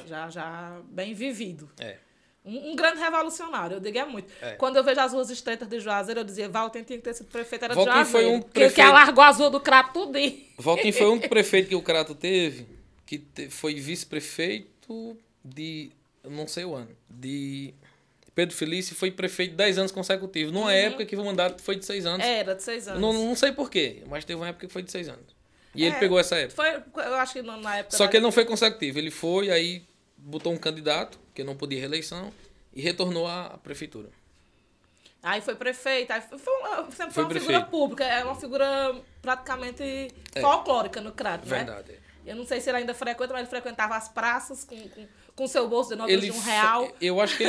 Já bem vivido. É. Um grande revolucionário, eu digo muito. Quando eu vejo as ruas estreitas de Juazeiro, eu dizia, Valtim tinha que ter sido prefeito, era de Juazeiro. Foi um prefeito... que alargou as ruas do Crato tudinho. Valtim foi um prefeito que o Crato teve, que foi vice-prefeito de, eu não sei o ano, de Pedro Felício, foi prefeito 10 anos consecutivos. Numa época que o mandato foi de 6 anos. Era de 6 anos. Não sei porquê, mas teve uma época que foi de 6 anos. E ele pegou essa época. Eu acho que na época... Só que ele não foi consecutivo. Ele foi, aí botou um candidato, que não podia reeleição, e retornou à prefeitura. Aí foi prefeito, sempre foi uma figura pública, é uma figura praticamente folclórica no Crato, né? Verdade. Eu não sei se ele ainda frequenta, mas ele frequentava as praças com seu bolso de notas de R$1. Eu acho que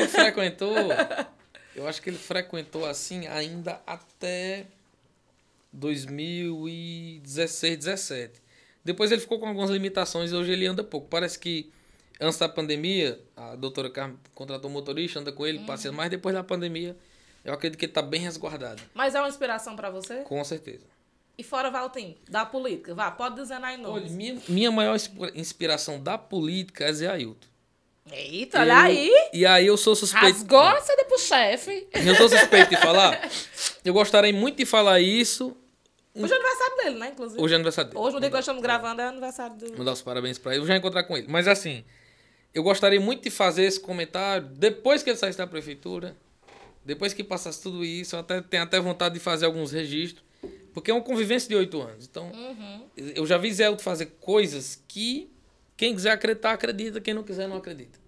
ele frequentou assim ainda até 2016, 17. Depois ele ficou com algumas limitações e hoje ele anda pouco. Parece que antes da pandemia, a doutora Carmen contratou um motorista, anda com ele, passeia, mas depois da pandemia, eu acredito que ele está bem resguardado. Mas é uma inspiração para você? Com certeza. E fora Valtim, da política? Vá, pode dizer aí nomes. Olha, minha maior inspiração da política é Zé Ailton. Eita, olha aí. E aí eu sou suspeito... Rasgou a seda pro chefe. Eu sou suspeito de falar. Eu gostaria muito de falar isso. Hoje é aniversário dele, né, inclusive? Hoje é aniversário dele. Hoje, no dia que nós estamos gravando, é aniversário do... Mandar os parabéns pra ele. Eu já encontrar com ele. Mas assim, eu gostaria muito de fazer esse comentário depois que ele saísse da prefeitura. Depois que passasse tudo isso, eu tenho até vontade de fazer alguns registros. Porque é uma convivência de 8 anos. Então, eu já vi Zé Ailton fazer coisas que quem quiser acreditar, acredita. Quem não quiser, não acredita.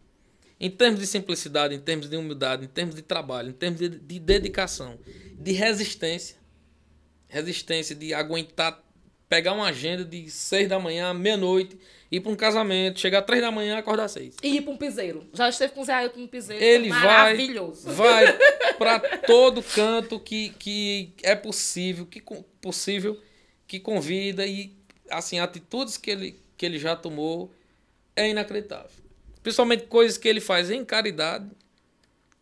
Em termos de simplicidade, em termos de humildade, em termos de trabalho, em termos de dedicação, de resistência. Resistência de aguentar, pegar uma agenda de 6 da manhã, meia-noite, ir para um casamento, chegar às 3 da manhã e acordar às 6. E ir para um piseiro. Já esteve com o Zé Ailton no piseiro. Ele maravilhoso. vai para todo canto que é possível, que convida. E assim, atitudes que ele já tomou é inacreditável. Principalmente coisas que ele faz em caridade,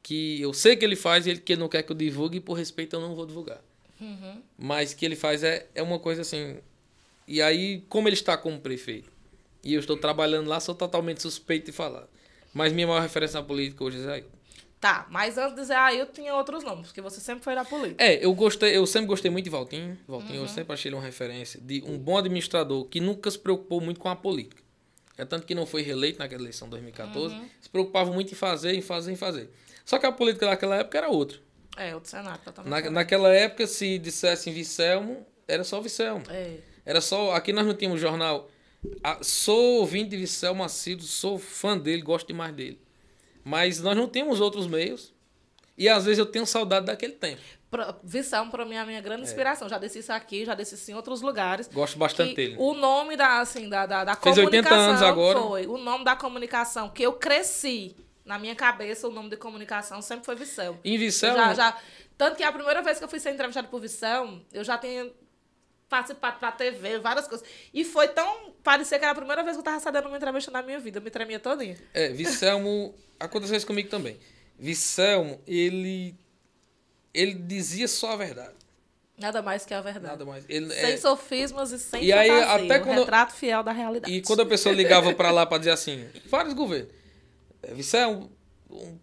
que eu sei que ele faz e que ele não quer que eu divulgue, e por respeito eu não vou divulgar. Mas que ele faz é uma coisa assim. E aí, como ele está como prefeito, e eu estou trabalhando lá, sou totalmente suspeito de falar. Mas minha maior referência na política hoje é Zé Ailton. Tá, mas antes de Zé Ailton tinha outros nomes, porque você sempre foi da política. Eu sempre gostei muito de Valtim. Eu sempre achei ele uma referência de um bom administrador que nunca se preocupou muito com a política. É tanto que não foi reeleito naquela eleição de 2014. Se preocupava muito em fazer. Só que a política daquela época era outra. Outro cenário, totalmente. Naquela época, se dissessem Vicelmo, era só Vicelmo. Era só... Aqui nós não tínhamos jornal. Sou ouvinte de Vicelmo assíduo, sou fã dele, gosto demais dele. Mas nós não temos outros meios. E às vezes eu tenho saudade daquele tempo. Vicelmo, para mim, é a minha grande inspiração. Já desci isso aqui, já desci isso em outros lugares. Gosto bastante dele. O nome da comunicação... Fez 80 anos agora. Foi. O nome da comunicação que eu cresci... Na minha cabeça, o nome de comunicação sempre foi Vicelmo. Em Vicelmo? Tanto que a primeira vez que eu fui ser entrevistada por Vicelmo, eu já tinha participado pra TV, várias coisas. E foi tão... Parecia que era a primeira vez que eu estava sabendo uma entrevista na minha vida. Eu me tremia todinha. Vicelmo... Aconteceu isso comigo também. Vicelmo, ele dizia só a verdade. Nada mais que a verdade. Nada mais. Sem sofismas e sem fantasia. Aí, até quando... retrato fiel da realidade. E quando a pessoa ligava pra lá pra dizer assim, vários governos, Vicelmo,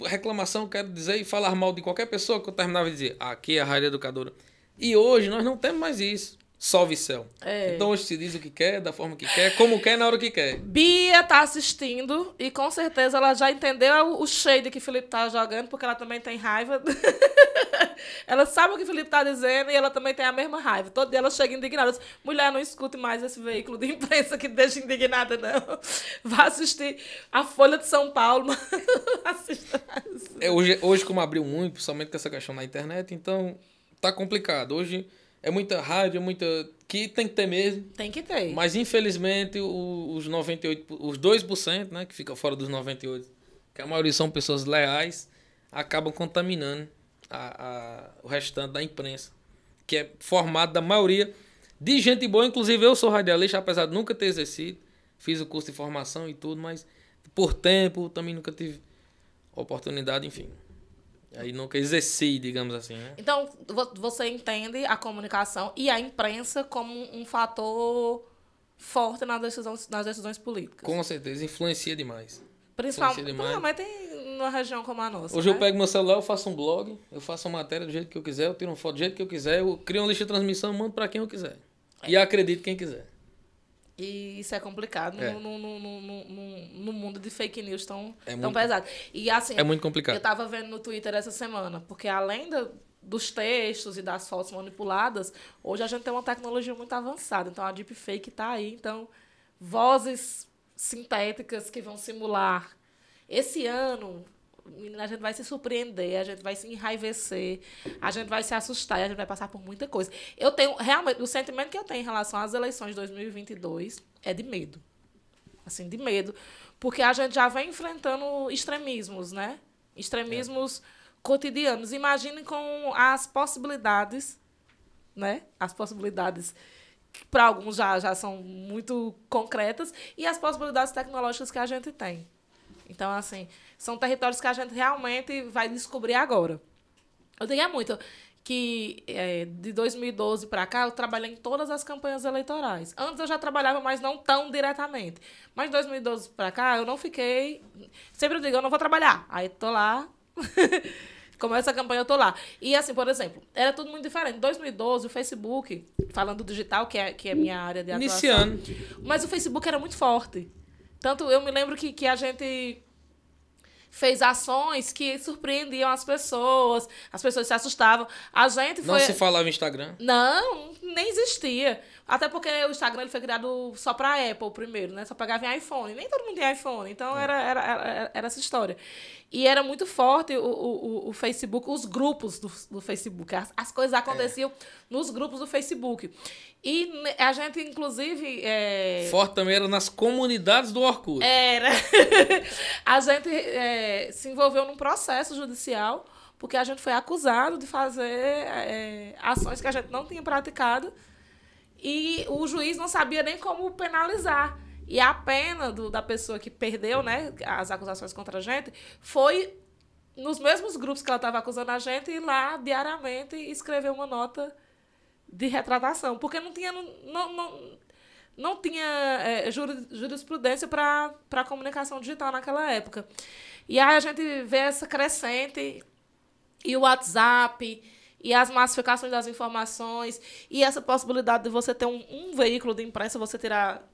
reclamação, quero dizer, e falar mal de qualquer pessoa, que eu terminava de dizer, aqui é a Rádio Educadora. E hoje nós não temos mais isso. Salve céu. Então hoje se diz o que quer, da forma que quer, como quer, na hora que quer. Bia tá assistindo e com certeza ela já entendeu o shade que o Felipe tá jogando, porque ela também tem raiva. Ela sabe o que o Felipe tá dizendo e ela também tem a mesma raiva. Todo dia ela chega indignada. Mulher, não escute mais esse veículo de imprensa que deixa indignada, não. Vá assistir a Folha de São Paulo. Assista. Hoje, como abriu muito, principalmente com essa questão na internet, então tá complicado. Hoje é muita rádio, é muita... que tem que ter mesmo. Tem que ter. Mas, infelizmente, os 98%, os 2%, né, que fica fora dos 98%, que a maioria são pessoas leais, acabam contaminando o restante da imprensa, que é formado da maioria de gente boa. Inclusive, eu sou radialista, apesar de nunca ter exercido, fiz o curso de formação e tudo, mas por tempo também nunca tive oportunidade, enfim. Aí nunca exerci, digamos assim, né? Então, você entende a comunicação e a imprensa como um fator forte nas decisões políticas. Com certeza, influencia demais. Principalmente numa região como a nossa. Hoje eu pego meu celular, eu faço um blog, eu faço uma matéria do jeito que eu quiser, eu tiro uma foto do jeito que eu quiser, eu crio uma lista de transmissão, mando para quem eu quiser. E acredito quem quiser. E isso é complicado no mundo de fake news tão muito pesado. E, assim, é muito complicado. Eu estava vendo no Twitter essa semana, porque além dos textos e das fotos manipuladas, hoje a gente tem uma tecnologia muito avançada. Então, a deepfake está aí. Então, vozes sintéticas que vão simular. Esse ano, a gente vai se surpreender, a gente vai se enraivecer, a gente vai se assustar e a gente vai passar por muita coisa. Eu tenho, realmente, o sentimento que eu tenho em relação às eleições de 2022 é de medo. Assim, de medo. Porque a gente já vem enfrentando extremismos, né? Extremismos cotidianos. Imaginem com as possibilidades, né? As possibilidades que para alguns já são muito concretas e as possibilidades tecnológicas que a gente tem. Então, assim, são territórios que a gente realmente vai descobrir agora. Eu diria muito que de 2012 para cá eu trabalhei em todas as campanhas eleitorais. Antes eu já trabalhava, mas não tão diretamente. Mas de 2012 para cá eu não fiquei... Sempre eu digo, eu não vou trabalhar. Aí tô lá... Começa a campanha, eu tô lá. E, assim, por exemplo, era tudo muito diferente. Em 2012, o Facebook, falando do digital, que é minha área de atuação... Iniciando. Mas o Facebook era muito forte. Tanto eu me lembro que a gente fez ações que surpreendiam as pessoas se assustavam. A gente Não se falava em Instagram? Não, nem existia. Até porque o Instagram ele foi criado só para Apple primeiro, né? Só pegava em iPhone. Nem todo mundo tem iPhone. Então, era essa história. E era muito forte o Facebook, os grupos do Facebook. As coisas aconteciam nos grupos do Facebook. E a gente, inclusive... Forte também era nas comunidades do Orkut. Era. A gente se envolveu num processo judicial porque a gente foi acusado de fazer ações que a gente não tinha praticado e o juiz não sabia nem como penalizar. E a pena da pessoa que perdeu, né, as acusações contra a gente foi nos mesmos grupos que ela estava acusando a gente ir lá diariamente escrever uma nota de retratação, porque não tinha jurisprudência para a comunicação digital naquela época. E aí a gente vê essa crescente e o WhatsApp e as massificações das informações e essa possibilidade de você ter um veículo de imprensa, você tirar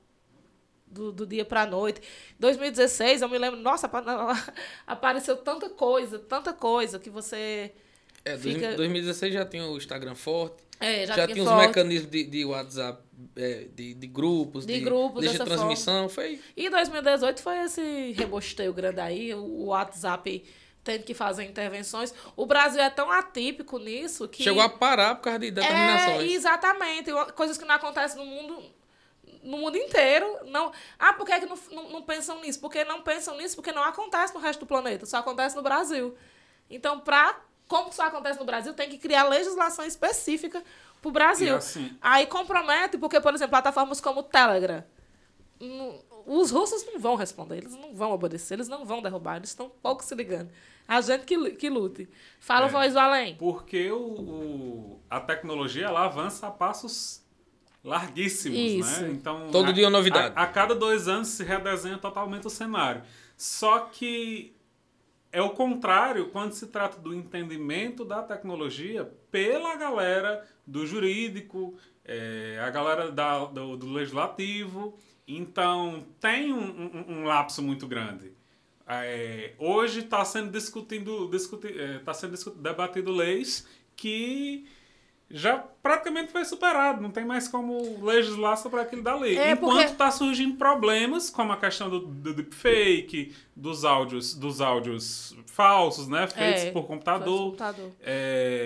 do dia para a noite. Em 2016, eu me lembro, nossa, apareceu tanta coisa que você... Em 2016 já tinha o Instagram forte, já tinha os mecanismos de WhatsApp, de grupos, de transmissão. E 2018 foi esse rebosteio grande aí, o WhatsApp tendo que fazer intervenções. O Brasil é tão atípico nisso que... Chegou a parar por causa de determinações. Exatamente. Coisas que não acontecem no mundo inteiro. Não. Por que é que não pensam nisso? Porque não pensam nisso porque não acontece no resto do planeta. Só acontece no Brasil. Então, como só acontece no Brasil, tem que criar legislação específica para o Brasil. Assim... Aí compromete, porque, por exemplo, plataformas como o Telegram, os russos não vão responder, eles não vão obedecer, eles não vão derrubar, eles estão pouco se ligando. A gente que lute. Fala, voz do além. Porque a tecnologia ela avança a passos larguíssimos, isso, né? Então, todo dia uma novidade. A cada 2 anos se redesenha totalmente o cenário. Só que é o contrário quando se trata do entendimento da tecnologia pela galera do jurídico, a galera do legislativo. Então, tem um lapso muito grande. Hoje está sendo debatido leis que já praticamente foi superado, não tem mais como legislar sobre aquilo da lei. Enquanto está surgindo problemas, como a questão do deepfake, dos áudios falsos, né, feitos por computador.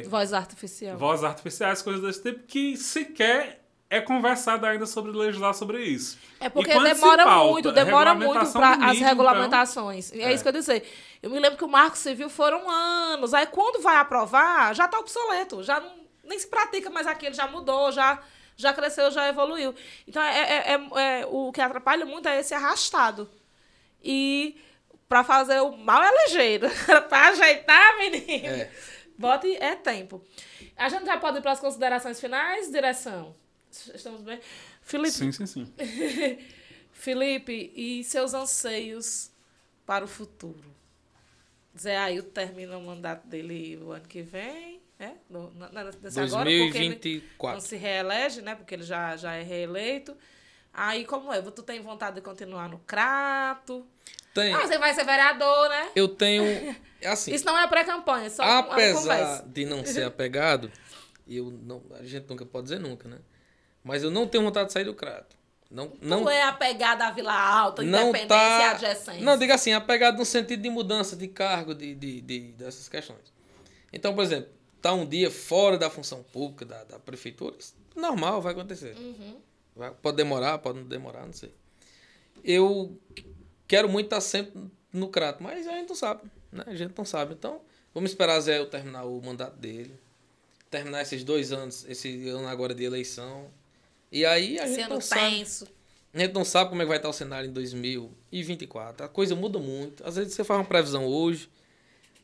Voz artificial. Vozes artificiais, coisas desse tipo, que sequer é conversado ainda sobre legislar sobre isso. Porque demora muito para as regulamentações. Então, isso que eu disse. Eu me lembro que o Marco Civil foram anos. Aí quando vai aprovar, já está obsoleto, já nem se pratica mais aquilo, já mudou, já cresceu, já evoluiu. Então, o que atrapalha muito é esse arrastado. E para fazer o mal é ligeiro. Para ajeitar, menino, bote tempo. A gente já pode ir para as considerações finais, direção? Estamos bem? Felipe, sim. Felipe, e seus anseios para o futuro? Zé Ailton termina o mandato dele o ano que vem, né? 2024. Não se reelege, né? Porque ele já é reeleito. Aí, como é? Tu tem vontade de continuar no Crato? Tenho. Você vai ser vereador, né? Eu tenho... Assim, isso não é pré-campanha, é só apesar de não ser apegado, a gente nunca pode dizer nunca, né? Mas eu não tenho vontade de sair do Crato. Tu é apegado à Vila Alta, Independência e adjacência. Não, diga assim, apegado no sentido de mudança de cargo, dessas questões. Então, por exemplo, tá um dia fora da função pública, da prefeitura, normal, vai acontecer. Pode demorar, pode não demorar, não sei. Eu quero muito estar sempre no Crato, mas a gente não sabe, né? A gente não sabe. Então, vamos esperar Zé terminar o mandato dele, terminar esses 2 anos, esse ano agora de eleição. E aí a gente não sabe. A gente não sabe como é que vai estar o cenário em 2024. A coisa muda muito. Às vezes você faz uma previsão hoje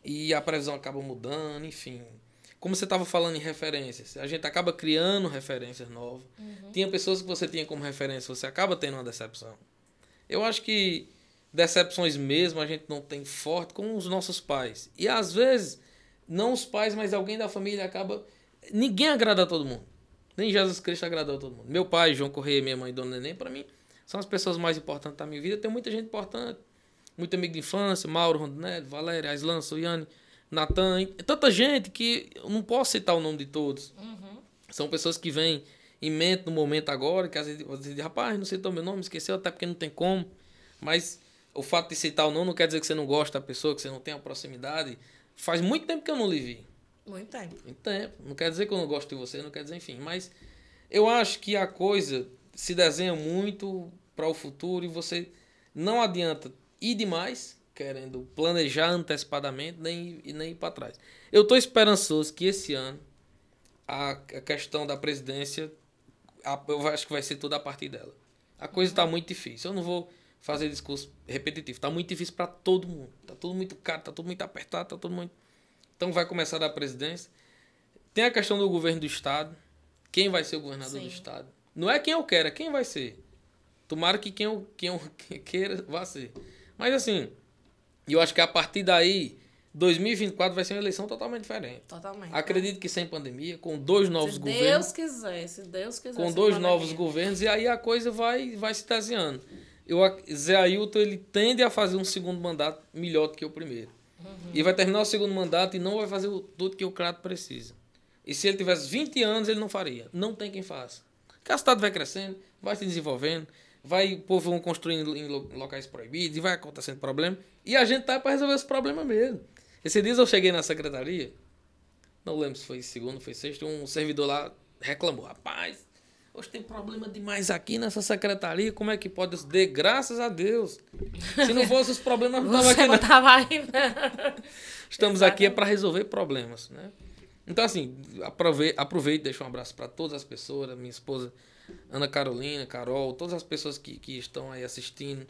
e a previsão acaba mudando, enfim. Como você estava falando em referências, a gente acaba criando referências novas. Tinha pessoas que você tinha como referência, você acaba tendo uma decepção. Eu acho que decepções mesmo a gente não tem forte com os nossos pais. E às vezes, não os pais, mas alguém da família acaba... Ninguém agrada a todo mundo. Nem Jesus Cristo agradou a todo mundo. Meu pai, João Correia, minha mãe, Dona Neném, para mim, são as pessoas mais importantes da minha vida. Tem muita gente importante. Muito amigo de infância, Mauro, Rondinelli, Valéria, Aislan, Suiane, Natan. Tanta gente que eu não posso citar o nome de todos. São pessoas que vêm em mente no momento agora, que às vezes dizem, rapaz, não citou meu nome, esqueceu, até porque não tem como. Mas o fato de citar o nome não quer dizer que você não gosta da pessoa, que você não tem a proximidade. Faz muito tempo que eu não lhe vi. Muito tempo. Muito tempo. Não quer dizer que eu não gosto de você, não quer dizer, enfim. Mas eu acho que a coisa se desenha muito para o futuro e você não adianta ir demais, querendo planejar antecipadamente, nem ir para trás. Eu estou esperançoso que esse ano a questão da presidência, eu acho que vai ser tudo a partir dela. A coisa está muito difícil. Eu não vou fazer discurso repetitivo. Está muito difícil para todo mundo. Está tudo muito caro, está tudo muito apertado, está tudo muito... Então vai começar da presidência. Tem a questão do governo do Estado. Quem vai ser o governador do Estado? Não é quem eu quero, é quem vai ser. Tomara que quem eu queira vá ser. Mas assim, eu acho que a partir daí, 2024 vai ser uma eleição totalmente diferente. Totalmente. Acredito que sem pandemia, com 2 novos governos. Se Deus quiser. Com 2 novos governos, e aí a coisa vai se desenhando. Zé Ailton, ele tende a fazer um segundo mandato melhor do que o primeiro. E vai terminar o segundo mandato e não vai fazer tudo que o Crato precisa. E se ele tivesse 20 anos, ele não faria. Não tem quem faça. Porque a cidade vai crescendo, vai se desenvolvendo, o povo vão construindo em locais proibidos e vai acontecendo problema. E a gente tá para resolver esse problema mesmo. Esse dia eu cheguei na secretaria, não lembro se foi segundo, foi sexto, um servidor lá reclamou. Rapaz, hoje tem problema demais aqui nessa secretaria, como é que pode? Eu dei graças a Deus. Se não fosse os problemas, não estava aqui. Não estava aí, não. Estamos aqui para resolver problemas, né? Então, assim, aproveito e deixo um abraço para todas as pessoas, a minha esposa Ana Carolina, Carol, todas as pessoas que estão aí assistindo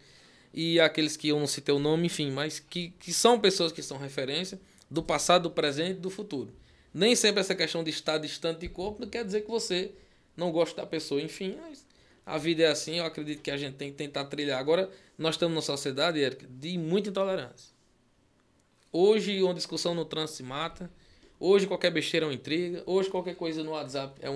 e aqueles que eu não citei o nome, enfim, mas que são pessoas que são referência do passado, do presente e do futuro. Nem sempre essa questão de estar distante de corpo não quer dizer que você não gosta da pessoa, enfim, mas a vida é assim, eu acredito que a gente tem que tentar trilhar. Agora, nós estamos numa sociedade, Érica, de muita intolerância. Hoje uma discussão no trânsito se mata. Hoje qualquer besteira é uma intriga. Hoje qualquer coisa no WhatsApp é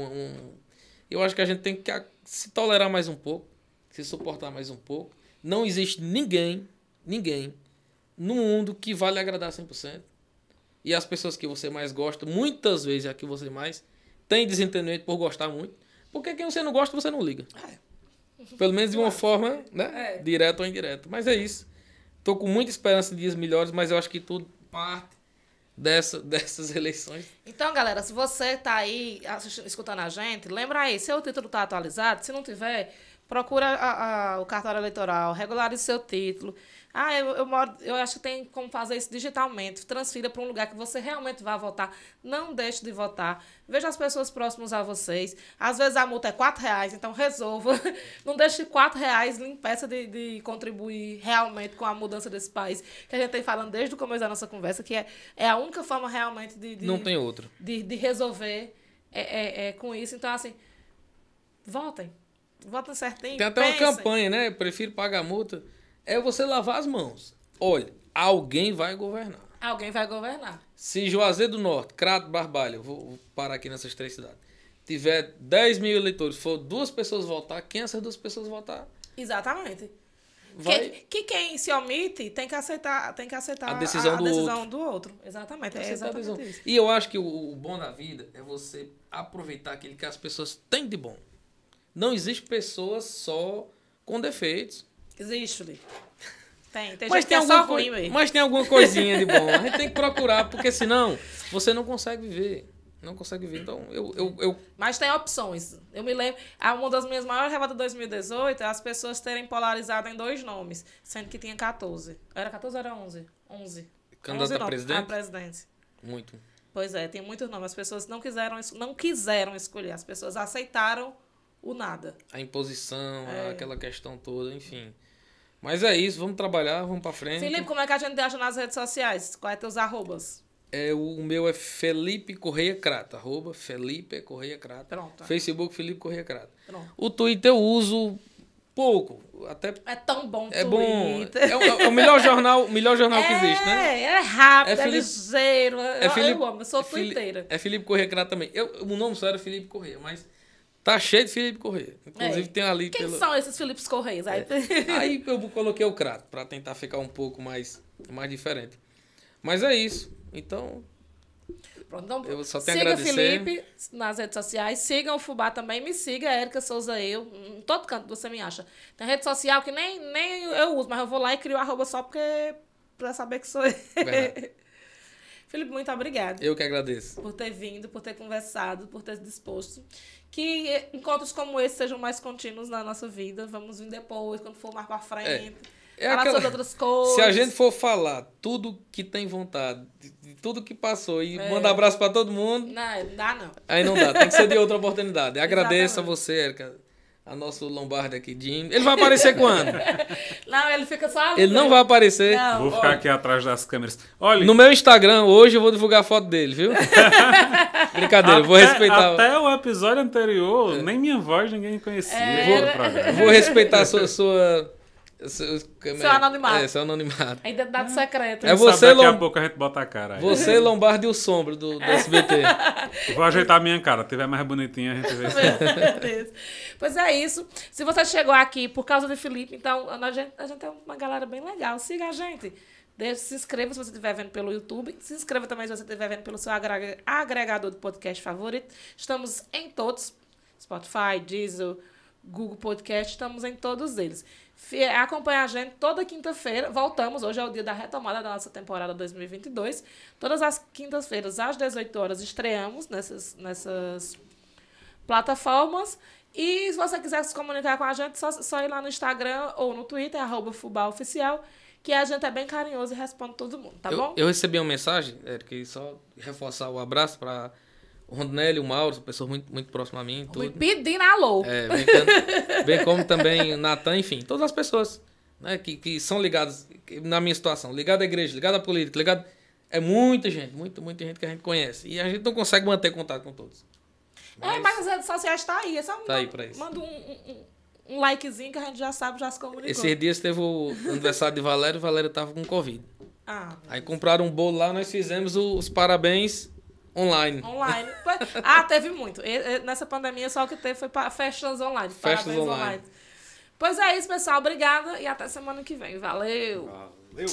Eu acho que a gente tem que se tolerar mais um pouco. Se suportar mais um pouco. Não existe ninguém no mundo que vale agradar 100%. E as pessoas que você mais gosta, muitas vezes é a que você mais tem desentendimento por gostar muito. Porque quem você não gosta, você não liga. Pelo menos de uma forma, né? Direta ou indireta. Mas é isso. Tô com muita esperança de dias melhores, mas eu acho que tudo parte dessas eleições. Então, galera, se você tá aí escutando a gente, lembra aí, seu título tá atualizado. Se não tiver, procura o cartório eleitoral, regularize seu título. Eu acho que tem como fazer isso digitalmente. Transfira para um lugar que você realmente vai votar. Não deixe de votar. Veja as pessoas próximas a vocês. Às vezes a multa é R$4, então resolva. Não deixe R$4 lhe impeça de contribuir realmente com a mudança desse país. Que a gente tem falando desde o começo da nossa conversa, que é a única forma realmente não tem outra. De resolver com isso. Então, assim, votem. Votem certinho. Tem até uma campanha, né? Eu prefiro pagar a multa. É você lavar as mãos. Olha, alguém vai governar. Alguém vai governar. Se Juazeiro do Norte, Crato, Barbalha, vou parar aqui nessas 3 cidades, tiver 10 mil eleitores, for 2 pessoas votar, quem essas 2 pessoas votar? Exatamente. Vai... Que quem se omite tem que aceitar a decisão do outro. Exatamente. É exatamente isso. E eu acho que o bom da vida é você aproveitar aquilo que as pessoas têm de bom. Não existe pessoas só com defeitos. Existe, Felipe. Tem mas gente que é só ruim mesmo. Mas tem alguma coisinha de bom. A gente tem que procurar, porque senão você não consegue viver. Não consegue viver. Então, Mas tem opções. Eu me lembro, uma das minhas maiores revoltas de 2018 é as pessoas terem polarizado em 2 nomes, sendo que tinha 14. Era 14 ou era 11? 11. Candidato a presidente? A presidente. Muito. Pois é, tem muitos nomes. As pessoas não quiseram escolher. As pessoas aceitaram o nada. A imposição, aquela questão toda, enfim. Mas é isso, vamos trabalhar, vamos pra frente. Felipe, como é que a gente te acha nas redes sociais? Quais são teus arrobas? O meu é Felipe Correia Crato. Felipe Correia Crato. Pronto. Facebook Felipe Correia Crato. Pronto. O Twitter eu uso pouco. Até é tão bom o Twitter. Bom. É o melhor jornal que existe, né? É rápido, ligeiro. Eu amo, eu sou twitteira. É Felipe Correia Crato também. O nome só era Felipe Correia, mas tá cheio de Felipe Correia. Inclusive tem ali... Quem são esses Felipes Correias? Aí eu coloquei o Crato, pra tentar ficar um pouco mais diferente. Mas é isso. Então... Pronto, então eu só tenho a siga agradecer. Felipe nas redes sociais, sigam o Fubá também, me siga, Érica Souza em todo canto você me acha. Tem rede social que nem eu uso, mas eu vou lá e crio @ só pra saber que sou eu. Felipe, muito obrigada. Eu que agradeço. Por ter vindo, por ter conversado, por ter se disposto. Que encontros como esse sejam mais contínuos na nossa vida. Vamos vir depois, quando for mais pra frente. Falar sobre outras coisas. Se a gente for falar tudo que tem vontade, de tudo que passou e mandar abraço pra todo mundo... Não dá não. Aí não dá, tem que ser de outra oportunidade. Agradeço a você, Érica. A nosso Lombardi aqui, Jim. Ele vai aparecer quando? Não, ele fica só... Ele não vai aparecer. Não, vou ficar aqui atrás das câmeras. Olha, no meu Instagram, hoje, eu vou divulgar a foto dele, viu? Brincadeira, vou respeitar... Até o episódio anterior, nem minha voz ninguém conhecia. Vou respeitar seu anonimato. Seu anonimato. A identidade secreta. É você, daqui a pouco a gente bota a cara aí. Você, Lombardi e o Sombra do SBT. Vou ajeitar a minha cara. Se tiver mais bonitinha, a gente vê. Pois é isso. Se você chegou aqui por causa de Felipe, então a gente é uma galera bem legal. Siga a gente. Se inscreva se você estiver vendo pelo YouTube. Se inscreva também se você estiver vendo pelo seu agregador de podcast favorito. Estamos em todos. Spotify, Deezer, Google Podcast. Estamos em todos eles. Acompanha a gente toda quinta-feira. Voltamos. Hoje é o dia da retomada da nossa temporada 2022. Todas as quintas-feiras, às 18 horas, estreamos nessas plataformas. E se você quiser se comunicar com a gente, só ir lá no Instagram ou no Twitter, @FubáOficial, que a gente é bem carinhoso e responde todo mundo, tá bom? Eu recebi uma mensagem, Érica, e só reforçar o abraço para o Rondinelli, o Mauro, pessoas muito, muito próximas a mim. Tudo. Pedindo alô. Bem como também o Natan, enfim, todas as pessoas, né, que são ligadas na minha situação, ligada à igreja, ligada à política, ligada... É muita gente, muita gente que a gente conhece. E a gente não consegue manter contato com todos. Mas as redes sociais tá aí. É só tá aí pra isso. Manda um likezinho que a gente já sabe, já se comunicou. Esses dias teve o aniversário de Valério e Valério tava com Covid. Aí compraram um bolo lá, nós fizemos os parabéns online. Online. Teve muito. Nessa pandemia só o que teve foi festas online. Festas parabéns online. Pois é isso, pessoal. Obrigada e até semana que vem. Valeu! Valeu!